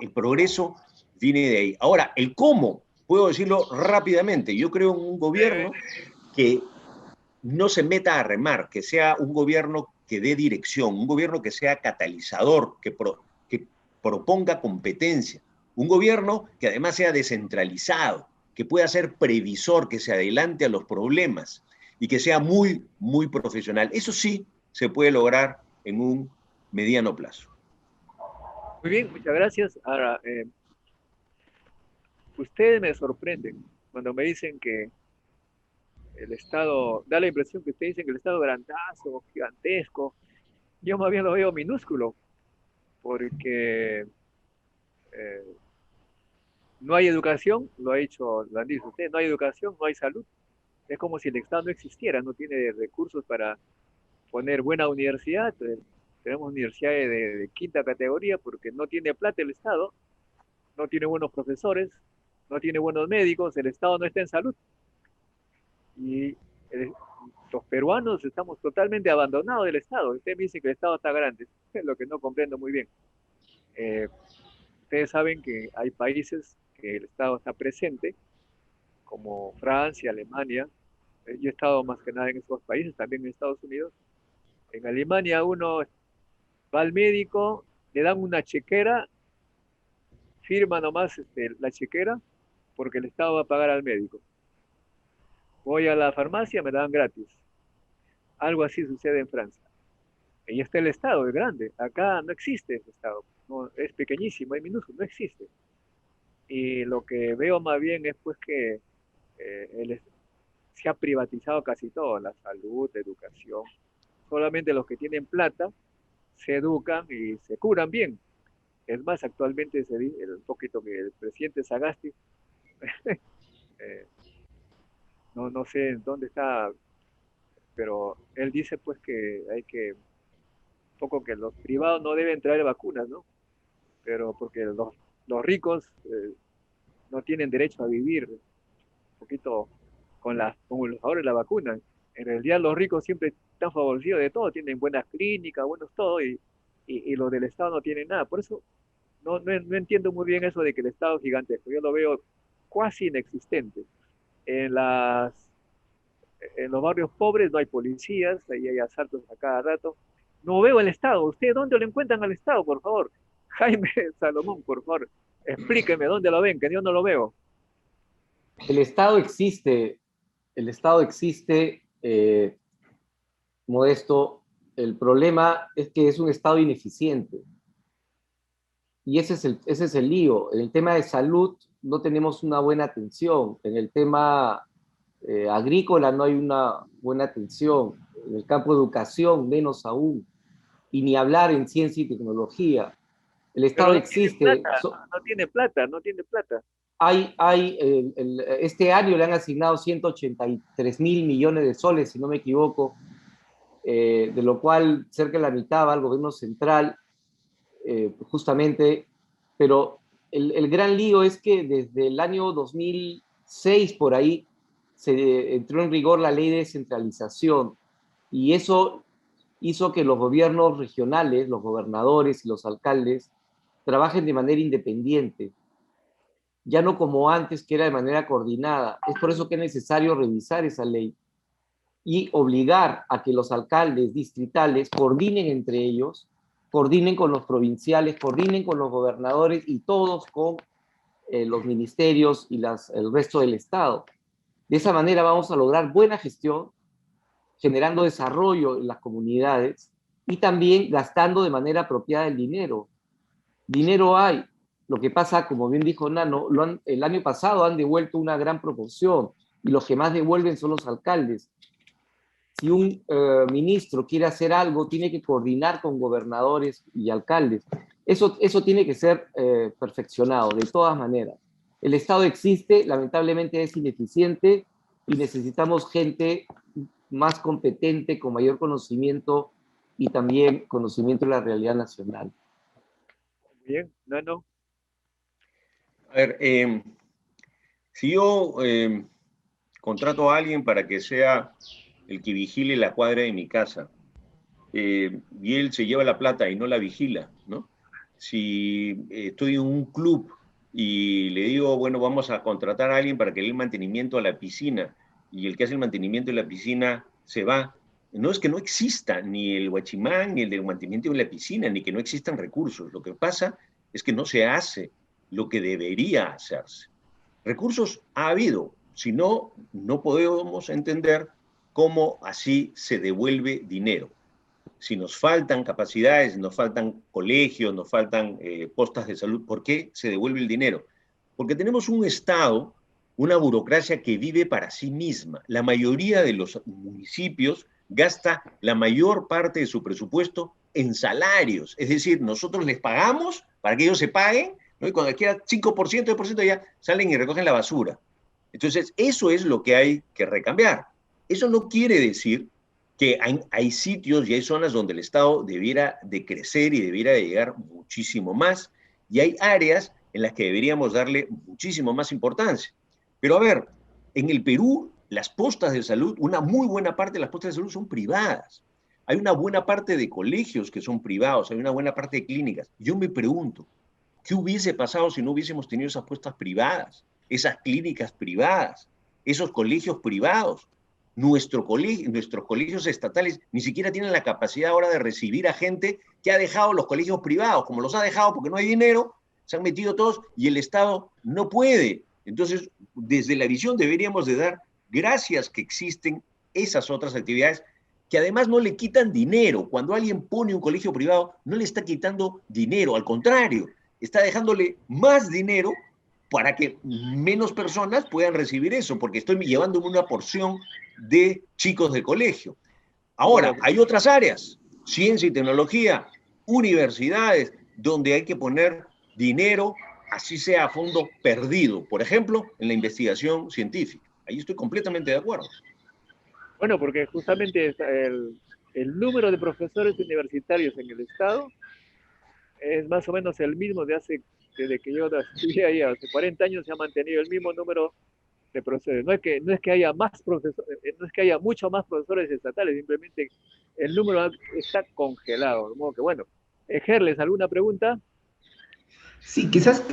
El progreso viene de ahí. Ahora, el cómo, puedo decirlo rápidamente. Yo creo en un gobierno que no se meta a remar, que sea un gobierno que dé dirección, un gobierno que sea catalizador, que proponga competencia, un gobierno que además sea descentralizado, que pueda ser previsor, que se adelante a los problemas y que sea muy, muy profesional. Eso sí se puede lograr en un mediano plazo. Muy bien, muchas gracias. Ahora, ustedes me sorprenden cuando me dicen que el Estado, da la impresión que ustedes dicen que el Estado es grandazo, gigantesco. Yo más bien lo veo minúsculo, porque no hay educación, lo han dicho ustedes, no hay educación, no hay salud. Es como si el Estado no existiera, no tiene recursos para poner buena universidad. Tenemos universidades de quinta categoría porque no tiene plata el Estado, no tiene buenos profesores, no tiene buenos médicos, el Estado no está en salud. Y el, los peruanos estamos totalmente abandonados del Estado. Usted me dice que el Estado está grande, es lo que no comprendo muy bien. Eh, Ustedes saben que hay países que el Estado está presente, como Francia, Alemania. Yo he estado más que nada en esos países, también en Estados Unidos. En Alemania uno va al médico, le dan una chequera, firma nomás la chequera, porque el Estado va a pagar al médico. Voy a la farmacia, me la dan gratis. Algo así sucede en Francia. Ahí está el Estado, es grande. Acá no existe ese Estado. No, es pequeñísimo, es minúsculo, no existe. Y lo que veo más bien es pues que se ha privatizado casi todo, la salud, la educación. Solamente los que tienen plata se educan y se curan bien. Es más, actualmente se dice, un poquito que el presidente Sagasti, eh, no sé en dónde está, pero él dice pues que hay que, un poco que los privados no deben traer vacunas, ¿no? Pero porque los ricos no tienen derecho a vivir un poquito con los favores de la vacuna. En realidad los ricos siempre están favorecidos de todo, tienen buenas clínicas, buenos todo, y los del Estado no tienen nada. Por eso no entiendo muy bien eso de que el Estado es gigantesco. Yo lo veo casi inexistente. En en los barrios pobres no hay policías, ahí hay asaltos a cada rato. No veo el Estado. ¿Usted dónde lo encuentran al Estado, por favor? Jaime Salomón, por favor, explíqueme dónde lo ven, que yo no lo veo. El Estado existe, Modesto. El problema es que es un Estado ineficiente. Y ese es el lío. En el tema de salud no tenemos una buena atención. En el tema agrícola no hay una buena atención. En el campo de educación menos aún. Y ni hablar en ciencia y tecnología. El Pero Estado no tiene existe. plata, no tiene plata, no tiene plata. Este año le han asignado 183 mil millones de soles, si no me equivoco, de lo cual cerca de la mitad va al gobierno central, justamente, pero el gran lío es que desde el año 2006 por ahí se entró en rigor la ley de descentralización y eso hizo que los gobiernos regionales, los gobernadores y los alcaldes trabajen de manera independiente, ya no como antes, que era de manera coordinada. Es por eso que es necesario revisar esa ley y obligar a que los alcaldes distritales coordinen entre ellos, coordinen con los provinciales, coordinen con los gobernadores y todos con los ministerios y el resto del Estado. De esa manera vamos a lograr buena gestión, generando desarrollo en las comunidades y también gastando de manera apropiada el dinero. Dinero hay. Lo que pasa, como bien dijo Nano, el año pasado han devuelto una gran proporción y los que más devuelven son los alcaldes. Si un ministro quiere hacer algo, tiene que coordinar con gobernadores y alcaldes. Eso tiene que ser perfeccionado de todas maneras. El Estado existe, lamentablemente es ineficiente y necesitamos gente más competente, con mayor conocimiento y también conocimiento de la realidad nacional. Bien, no. A ver, si yo contrato a alguien para que sea el que vigile la cuadra de mi casa, y él se lleva la plata y no la vigila, ¿no? Si estoy en un club y le digo, bueno, vamos a contratar a alguien para que le dé el mantenimiento a la piscina, y el que hace el mantenimiento de la piscina se va, no es que no exista ni el guachimán, ni el del mantenimiento de la piscina, ni que no existan recursos. Lo que pasa es que no se hace lo que debería hacerse. Recursos ha habido, si no, no podemos entender cómo así se devuelve dinero. Si nos faltan capacidades, nos faltan colegios, nos faltan postas de salud, ¿por qué se devuelve el dinero? Porque tenemos un Estado, una burocracia que vive para sí misma. La mayoría de los municipios gasta la mayor parte de su presupuesto en salarios. Es decir, nosotros les pagamos para que ellos se paguen, ¿no? Y cuando quiera 5%, 10% ya salen y recogen la basura. Entonces, eso es lo que hay que recambiar. Eso no quiere decir que hay sitios y hay zonas donde el Estado debiera de crecer y debiera de llegar muchísimo más, y hay áreas en las que deberíamos darle muchísimo más importancia. Pero a ver, en el Perú, las postas de salud, una muy buena parte de las postas de salud son privadas. Hay una buena parte de colegios que son privados, hay una buena parte de clínicas. Yo me pregunto, ¿qué hubiese pasado si no hubiésemos tenido esas postas privadas, esas clínicas privadas, esos colegios privados? Nuestros colegios estatales ni siquiera tienen la capacidad ahora de recibir a gente que ha dejado los colegios privados, como los ha dejado porque no hay dinero, se han metido todos y el Estado no puede. Entonces, desde la visión deberíamos de dar gracias que existen esas otras actividades que además no le quitan dinero. Cuando alguien pone un colegio privado, no le está quitando dinero, al contrario, está dejándole más dinero para que menos personas puedan recibir eso, porque estoy llevándome una porción de chicos de colegio. Ahora, hay otras áreas, ciencia y tecnología, universidades, donde hay que poner dinero, así sea a fondo perdido, por ejemplo, en la investigación científica. Ahí estoy completamente de acuerdo. Bueno, porque justamente el número de profesores universitarios en el Estado es más o menos el mismo desde que yo estudié ahí, hace 40 años se ha mantenido el mismo número de profesores. No es que haya más profesores, no es que haya mucho más profesores estatales, simplemente el número está congelado. De modo que, bueno, Gerles, ¿alguna pregunta? Sí, quizás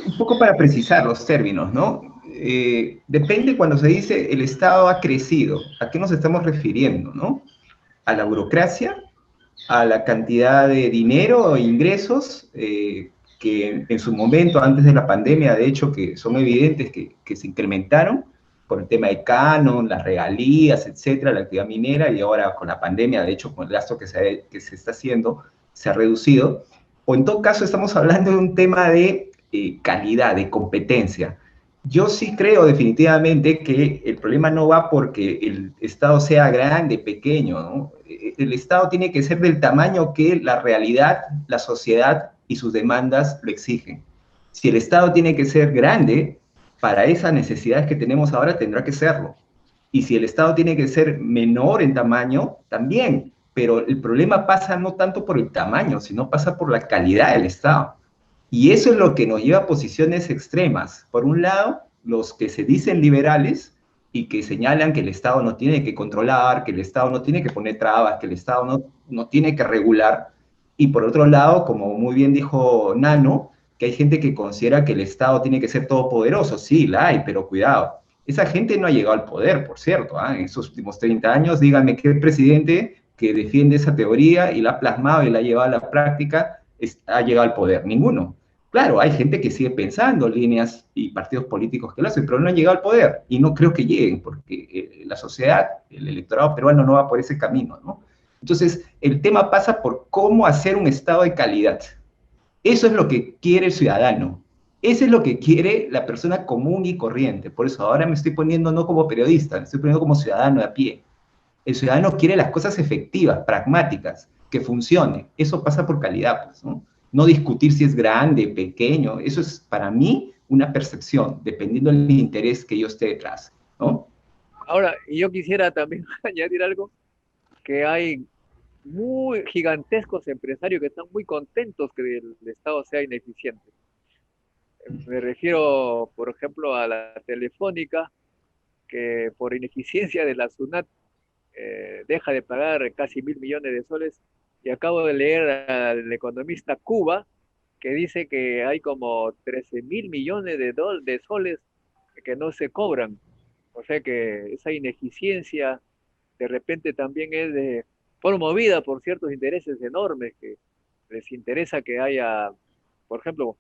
un poco para precisar los términos, ¿no? Depende cuando se dice el Estado ha crecido, ¿a qué nos estamos refiriendo, no? ¿A la burocracia? ¿A la cantidad de dinero e ingresos que en su momento, antes de la pandemia, de hecho, que son evidentes que se incrementaron por el tema de canon, las regalías, etcétera, la actividad minera, y ahora con la pandemia, de hecho, con el gasto que se está haciendo, se ha reducido? O en todo caso estamos hablando de un tema de calidad, de competencia. Yo sí creo definitivamente que el problema no va porque el Estado sea grande, pequeño, ¿no? El Estado tiene que ser del tamaño que la realidad, la sociedad y sus demandas lo exigen. Si el Estado tiene que ser grande, para esas necesidades que tenemos ahora tendrá que serlo. Y si el Estado tiene que ser menor en tamaño, también. Pero el problema pasa no tanto por el tamaño, sino pasa por la calidad del Estado. Y eso es lo que nos lleva a posiciones extremas. Por un lado, los que se dicen liberales y que señalan que el Estado no tiene que controlar, que el Estado no tiene que poner trabas, que el Estado no tiene que regular. Y por otro lado, como muy bien dijo Nano, que hay gente que considera que el Estado tiene que ser todopoderoso. Sí, la hay, pero cuidado. Esa gente no ha llegado al poder, por cierto. En esos últimos 30 años, díganme qué presidente que defiende esa teoría y la ha plasmado y la ha llevado a la práctica ha llegado al poder. Ninguno. Claro, hay gente que sigue pensando, líneas y partidos políticos que lo hacen, pero no han llegado al poder y no creo que lleguen porque la sociedad, el electorado peruano no va por ese camino, ¿no? Entonces, el tema pasa por cómo hacer un Estado de calidad. Eso es lo que quiere el ciudadano. Eso es lo que quiere la persona común y corriente. Por eso ahora me estoy poniendo no como periodista, me estoy poniendo como ciudadano de a pie. El ciudadano quiere las cosas efectivas, pragmáticas, que funcionen. Eso pasa por calidad, pues, ¿no? No discutir si es grande, pequeño. Eso es, para mí, una percepción, dependiendo del interés que yo esté detrás, ¿no? Ahora, y yo quisiera también añadir algo, que hay muy gigantescos empresarios que están muy contentos que el Estado sea ineficiente. Me refiero, por ejemplo, a la Telefónica, que por ineficiencia de la SUNAT deja de pagar casi 1.000 millones de soles. Y acabo de leer al economista Cuba, que dice que hay como 13.000 millones de soles que no se cobran. O sea que esa ineficiencia de repente también es promovida por ciertos intereses enormes que les interesa que haya, por ejemplo,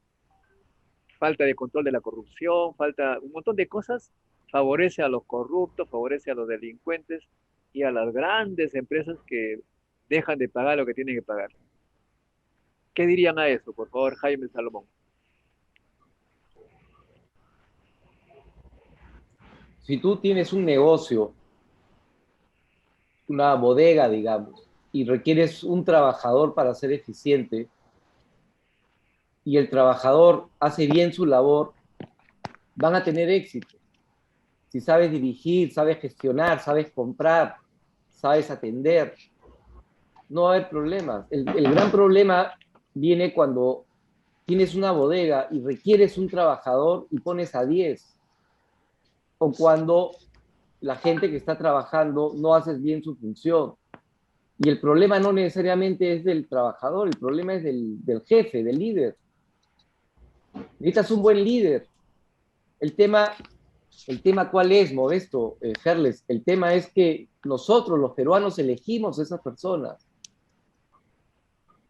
falta de control de la corrupción, falta un montón de cosas, favorece a los corruptos, favorece a los delincuentes y a las grandes empresas que dejan de pagar lo que tienen que pagar. ¿Qué dirían a eso, por favor, Jaime Salomón? Si tú tienes un negocio, una bodega, digamos, y requieres un trabajador para ser eficiente, y el trabajador hace bien su labor, van a tener éxito. Si sabes dirigir, sabes gestionar, sabes comprar, sabes atender, no va a haber problemas. El gran problema viene cuando tienes una bodega y requieres un trabajador y pones a 10, o cuando la gente que está trabajando no hace bien su función. Y el problema no necesariamente es del trabajador, el problema es del jefe, del líder. Necesitas un buen líder. El tema, el tema ¿cuál es, Modesto, Gerles? El tema es que nosotros, los peruanos, elegimos a esas personas.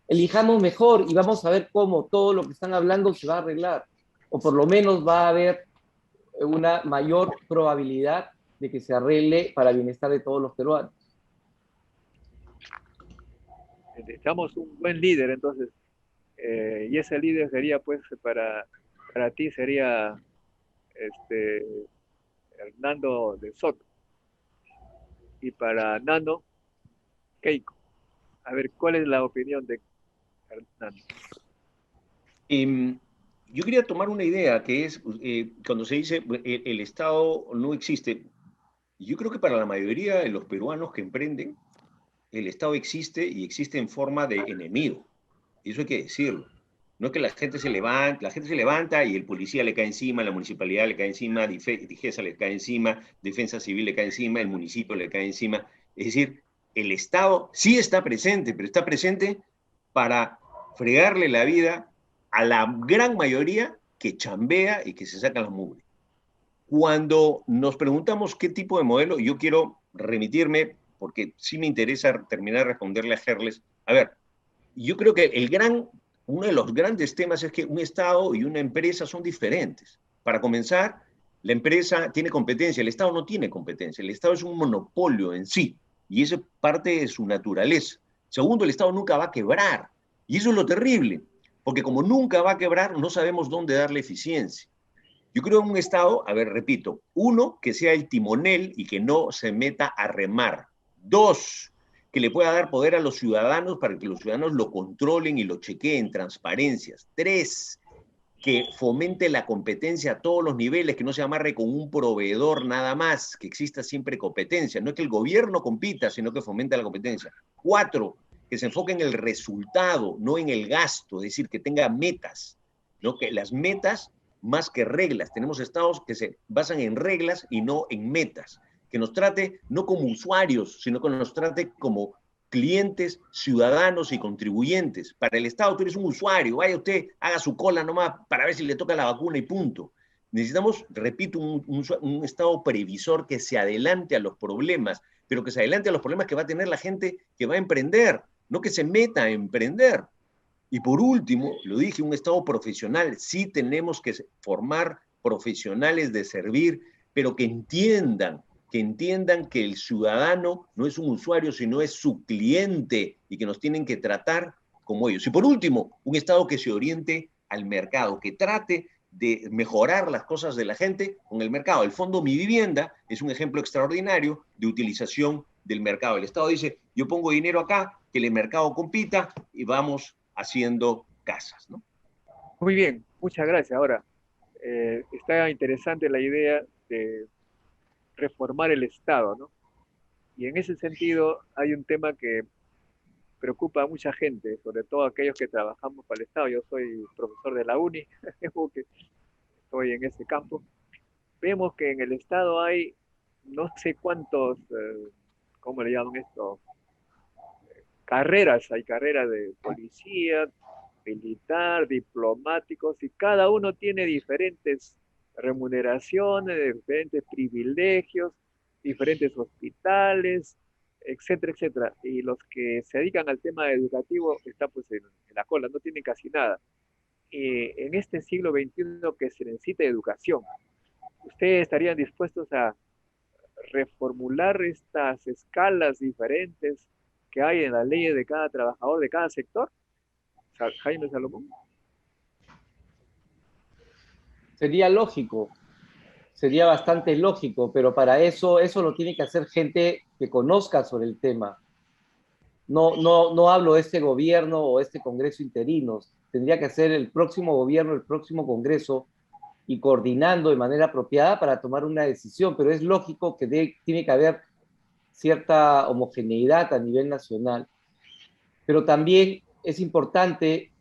Elijamos mejor y vamos a ver cómo todo lo que están hablando se va a arreglar. O por lo menos va a haber una mayor probabilidad de que se arregle para el bienestar de todos los peruanos. Necesitamos un buen líder, entonces, y ese líder sería, pues, para ti sería Hernando de Soto, y para Nano, Keiko. A ver, ¿cuál es la opinión de Hernando? Yo quería tomar una idea que es, cuando se dice el Estado no existe, yo creo que para la mayoría de los peruanos que emprenden, el Estado existe y existe en forma de enemigo. Eso hay que decirlo. No es que la gente se levanta y el policía le cae encima, la municipalidad le cae encima, DIGESA le cae encima, Defensa Civil le cae encima, el municipio le cae encima. Es decir, el Estado sí está presente, pero está presente para fregarle la vida a la gran mayoría que chambea y que se saca la mugre. Cuando nos preguntamos qué tipo de modelo, yo quiero remitirme, porque sí me interesa terminar de responderle a Gerles. A ver, yo creo que uno de los grandes temas es que un Estado y una empresa son diferentes. Para comenzar, la empresa tiene competencia, el Estado no tiene competencia, el Estado es un monopolio en sí, y eso es parte de su naturaleza. Segundo, el Estado nunca va a quebrar, y eso es lo terrible, porque como nunca va a quebrar, no sabemos dónde darle eficiencia. Yo creo en un Estado, a ver, repito, uno, que sea el timonel y que no se meta a remar. Dos, que le pueda dar poder a los ciudadanos para que los ciudadanos lo controlen y lo chequeen, transparencias. Tres, que fomente la competencia a todos los niveles, que no se amarre con un proveedor nada más, que exista siempre competencia. No es que el gobierno compita, sino que fomente la competencia. Cuatro, que se enfoque en el resultado, no en el gasto, es decir, que tenga metas, ¿no? Que las metas más que reglas. Tenemos estados que se basan en reglas y no en metas. Que nos trate no como usuarios, sino que nos trate como clientes, ciudadanos y contribuyentes. Para el Estado tú eres un usuario, vaya usted, haga su cola nomás para ver si le toca la vacuna y punto. Necesitamos, repito, un Estado previsor que se adelante a los problemas, pero que se adelante a los problemas que va a tener la gente que va a emprender, no que se meta a emprender. Y por último, lo dije, un Estado profesional. Sí tenemos que formar profesionales de servir, pero que entiendan que el ciudadano no es un usuario, sino es su cliente y que nos tienen que tratar como ellos. Y por último, un Estado que se oriente al mercado, que trate de mejorar las cosas de la gente con el mercado. El Fondo Mi Vivienda es un ejemplo extraordinario de utilización del mercado. El Estado dice, yo pongo dinero acá, que el mercado compita y vamos haciendo casas, ¿no? Muy bien, muchas gracias. Ahora, está interesante la idea de reformar el Estado, ¿no? Y en ese sentido hay un tema que preocupa a mucha gente, sobre todo aquellos que trabajamos para el Estado. Yo soy profesor de la UNI, porque estoy en ese campo. Vemos que en el Estado hay no sé cuántos, ¿cómo le llaman esto? Carreras, hay carreras de policía, militar, diplomáticos, y cada uno tiene diferentes remuneraciones, diferentes privilegios, diferentes hospitales, etcétera, etcétera. Y los que se dedican al tema educativo están pues en la cola, no tienen casi nada. En este siglo XXI que se necesita educación, ¿ustedes estarían dispuestos a reformular estas escalas diferentes que hay en las leyes de cada trabajador, de cada sector? Jaime Salomón. Sería lógico, sería bastante lógico, pero para eso lo tiene que hacer gente que conozca sobre el tema. No hablo de este gobierno o este Congreso interinos. Tendría que ser el próximo gobierno, el próximo Congreso, y coordinando de manera apropiada para tomar una decisión, pero es lógico que tiene que haber cierta homogeneidad a nivel nacional. Pero también es importante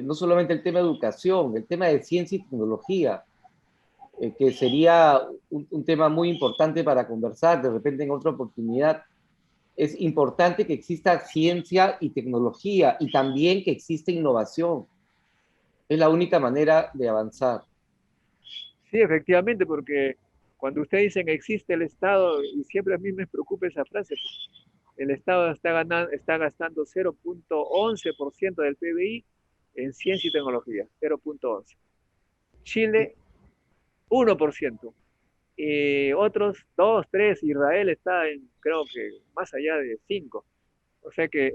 no solamente el tema de educación, el tema de ciencia y tecnología, que sería un tema muy importante para conversar de repente en otra oportunidad. Es importante que exista ciencia y tecnología y también que exista innovación. Es la única manera de avanzar. Sí, efectivamente, porque cuando ustedes dicen existe el Estado, y siempre a mí me preocupa esa frase, el Estado está gastando 0,11% del PBI en ciencia y tecnología, 0,11. Chile, 1%. Y otros 2, 3, Israel está en, creo que más allá de 5. O sea que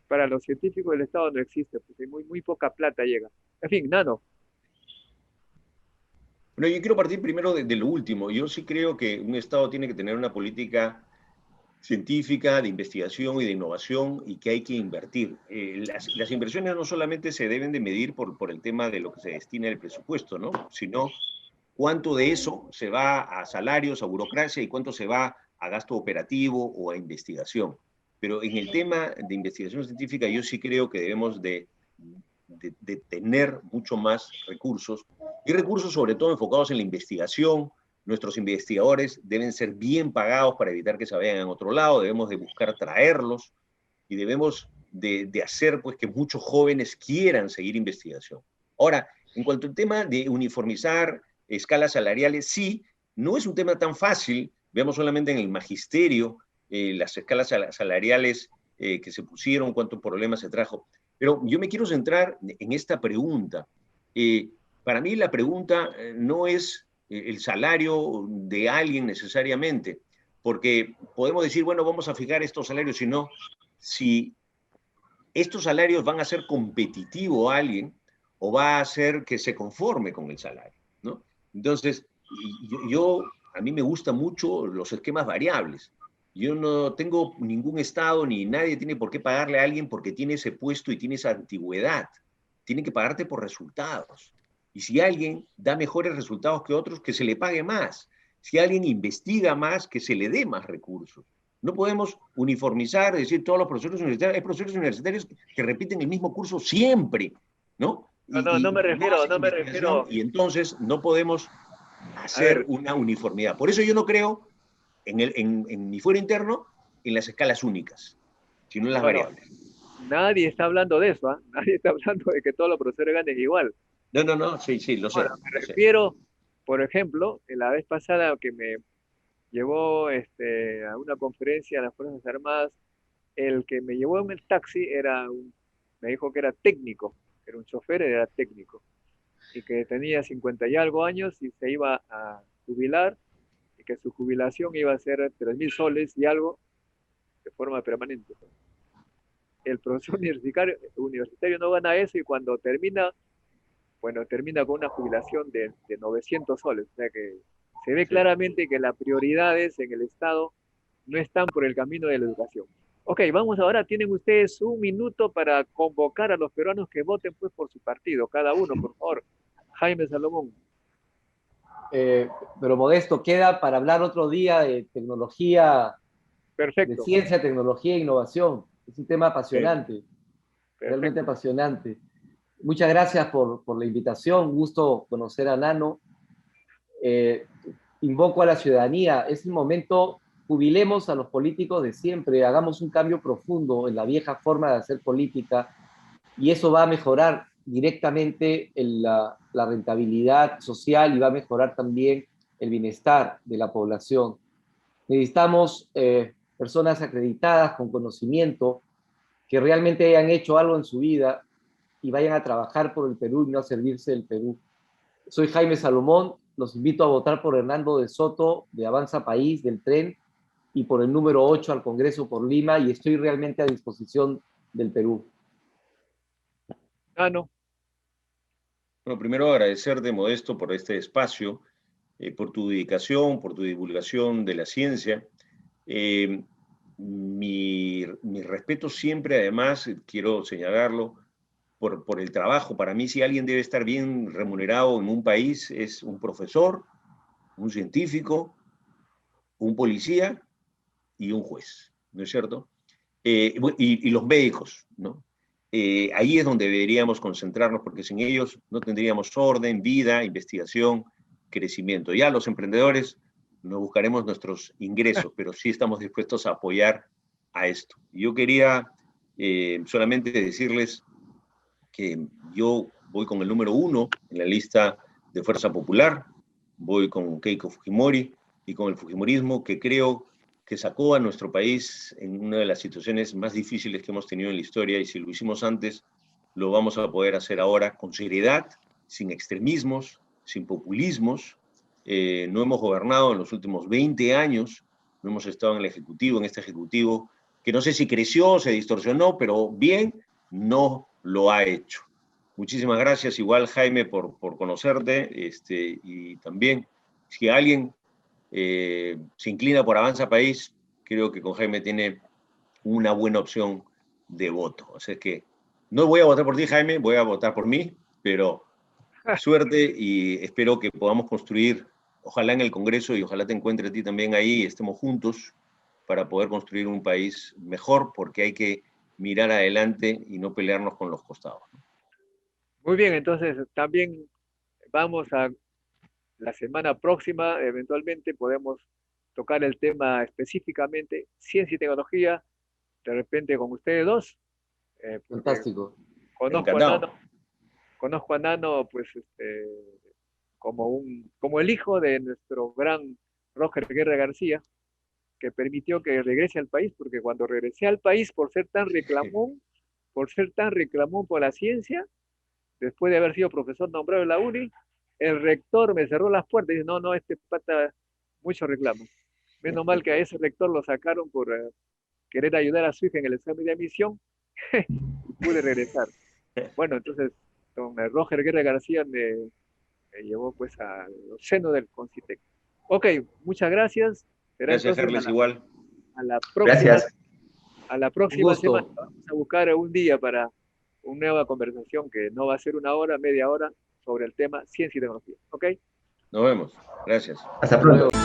para los científicos el Estado no existe, porque muy poca plata llega. En fin, Nano. Bueno, yo quiero partir primero de lo último. Yo sí creo que un Estado tiene que tener una política científica, de investigación y de innovación y que hay que invertir. Las inversiones no solamente se deben de medir por el tema de lo que se destina el presupuesto, ¿no? Sino cuánto de eso se va a salarios, a burocracia y cuánto se va a gasto operativo o a investigación. Pero en el tema de investigación científica yo sí creo que debemos de tener mucho más recursos y recursos sobre todo enfocados en la investigación. Nuestros investigadores deben ser bien pagados para evitar que se vayan a otro lado, debemos de buscar traerlos y debemos de hacer pues que muchos jóvenes quieran seguir investigación. Ahora, en cuanto al tema de uniformizar escalas salariales, sí, no es un tema tan fácil. Veamos solamente en el magisterio las escalas salariales que se pusieron, cuántos problemas se trajo. Pero yo me quiero centrar en esta pregunta. Para mí la pregunta no es el salario de alguien necesariamente, porque podemos decir, bueno, vamos a fijar estos salarios, sino si estos salarios van a ser competitivo a alguien o va a hacer que se conforme con el salario, ¿no? Entonces, a mí me gustan mucho los esquemas variables. Yo no tengo ningún estado ni nadie tiene por qué pagarle a alguien porque tiene ese puesto y tiene esa antigüedad. Tiene que pagarte por resultados. Y si alguien da mejores resultados que otros, que se le pague más. Si alguien investiga más, que se le dé más recursos. No podemos uniformizar, decir, todos los profesores universitarios, hay profesores universitarios que repiten el mismo curso siempre, ¿no? No me refiero, hacen investigación y entonces no podemos a hacer ver, una uniformidad. Por eso yo no creo en mi fuero interno en las escalas únicas, sino en las no, variables. nadie está hablando de eso, ¿ah? Nadie está hablando de que todos los profesores ganen igual. No, sí, lo Bueno, sé, me lo sé. refiero, por ejemplo, en la vez pasada que me llevó a una conferencia de las Fuerzas Armadas, el que me llevó en el taxi me dijo que era técnico, era un chofer, era técnico, y que tenía 50 y algo años y se iba a jubilar, y que su jubilación iba a ser 3.000 soles y algo de forma permanente. El profesor universitario no gana eso y cuando termina, bueno, termina con una jubilación de 900 soles. O sea que se ve Sí. claramente que las prioridades en el Estado no están por el camino de la educación. Ok, vamos ahora, tienen ustedes un minuto para convocar a los peruanos que voten pues por su partido, cada uno, por favor. Jaime Salomón. Pero Modesto, queda para hablar otro día de tecnología, de Perfecto, ciencia, tecnología e innovación. Es un tema Sí. apasionante, realmente perfecto. apasionante. Muchas gracias por la invitación, un gusto conocer a Nano. Eh, Invoco a la ciudadanía, es el momento, jubilemos a los políticos de siempre, hagamos un cambio profundo en la vieja forma de hacer política y eso va a mejorar directamente la rentabilidad social y va a mejorar también el bienestar de la población. Necesitamos personas acreditadas con conocimiento que realmente hayan hecho algo en su vida y vayan a trabajar por el Perú y no a servirse del Perú. Soy Jaime Salomón, los invito a votar por Hernando de Soto de Avanza País, del Tren, y por el número 8 al Congreso por Lima, y estoy realmente a disposición del Perú. Ah, no, Bueno, primero agradecerte, Modesto, por este espacio, por tu dedicación, por tu divulgación de la ciencia. Eh, mi respeto siempre, además, quiero señalarlo, por el trabajo. Para mí, si alguien debe estar bien remunerado en un país, es un profesor, un científico, un policía y un juez, ¿no es cierto? Y los médicos, ¿no? ahí es donde deberíamos concentrarnos, porque sin ellos no tendríamos orden, vida, investigación, crecimiento. Ya los emprendedores nos buscaremos nuestros ingresos, pero sí estamos dispuestos a apoyar a esto. Yo quería solamente decirles que yo voy con el número 1 en la lista de Fuerza Popular, voy con Keiko Fujimori y con el Fujimorismo, que creo que sacó a nuestro país en una de las situaciones más difíciles que hemos tenido en la historia, y si lo hicimos antes, lo vamos a poder hacer ahora con seriedad, sin extremismos, sin populismos. No hemos gobernado en los últimos 20 años, no hemos estado en el Ejecutivo, en este Ejecutivo, que no sé si creció, se distorsionó, pero bien, no lo ha hecho. Muchísimas gracias, igual Jaime, por conocerte, y también, si alguien se inclina por Avanza País, creo que con Jaime tiene una buena opción de voto. O sea que no voy a votar por ti, Jaime, voy a votar por mí, pero suerte y espero que podamos construir, ojalá en el Congreso, y ojalá te encuentre a ti también ahí, estemos juntos para poder construir un país mejor, porque hay que mirar adelante y no pelearnos con los costados. Muy bien, entonces también vamos a la semana próxima, eventualmente podemos tocar el tema específicamente, ciencia y tecnología, de repente con ustedes dos, porque Fantástico. conozco a Encantado. Nano, pues, como el hijo de nuestro gran Roger Guerra García, que permitió que regrese al país, porque cuando regresé al país por ser tan reclamón por la ciencia, después de haber sido profesor nombrado en la UNI, el rector me cerró las puertas y dice, no, este pata, mucho reclamo. Menos mal que a ese rector lo sacaron por querer ayudar a su hija en el examen de admisión y pude regresar. Bueno, entonces, don Roger Guerra García me llevó pues al seno del Concitec. Ok, muchas gracias. Será Gracias, entonces Carles, igual. a la próxima, Gracias. a la Un próxima semana. gusto. Vamos a buscar un día para una nueva conversación que no va a ser una hora, media hora, sobre el tema ciencia y tecnología. ¿Ok? Nos vemos. Gracias. Hasta Hasta pronto. luego.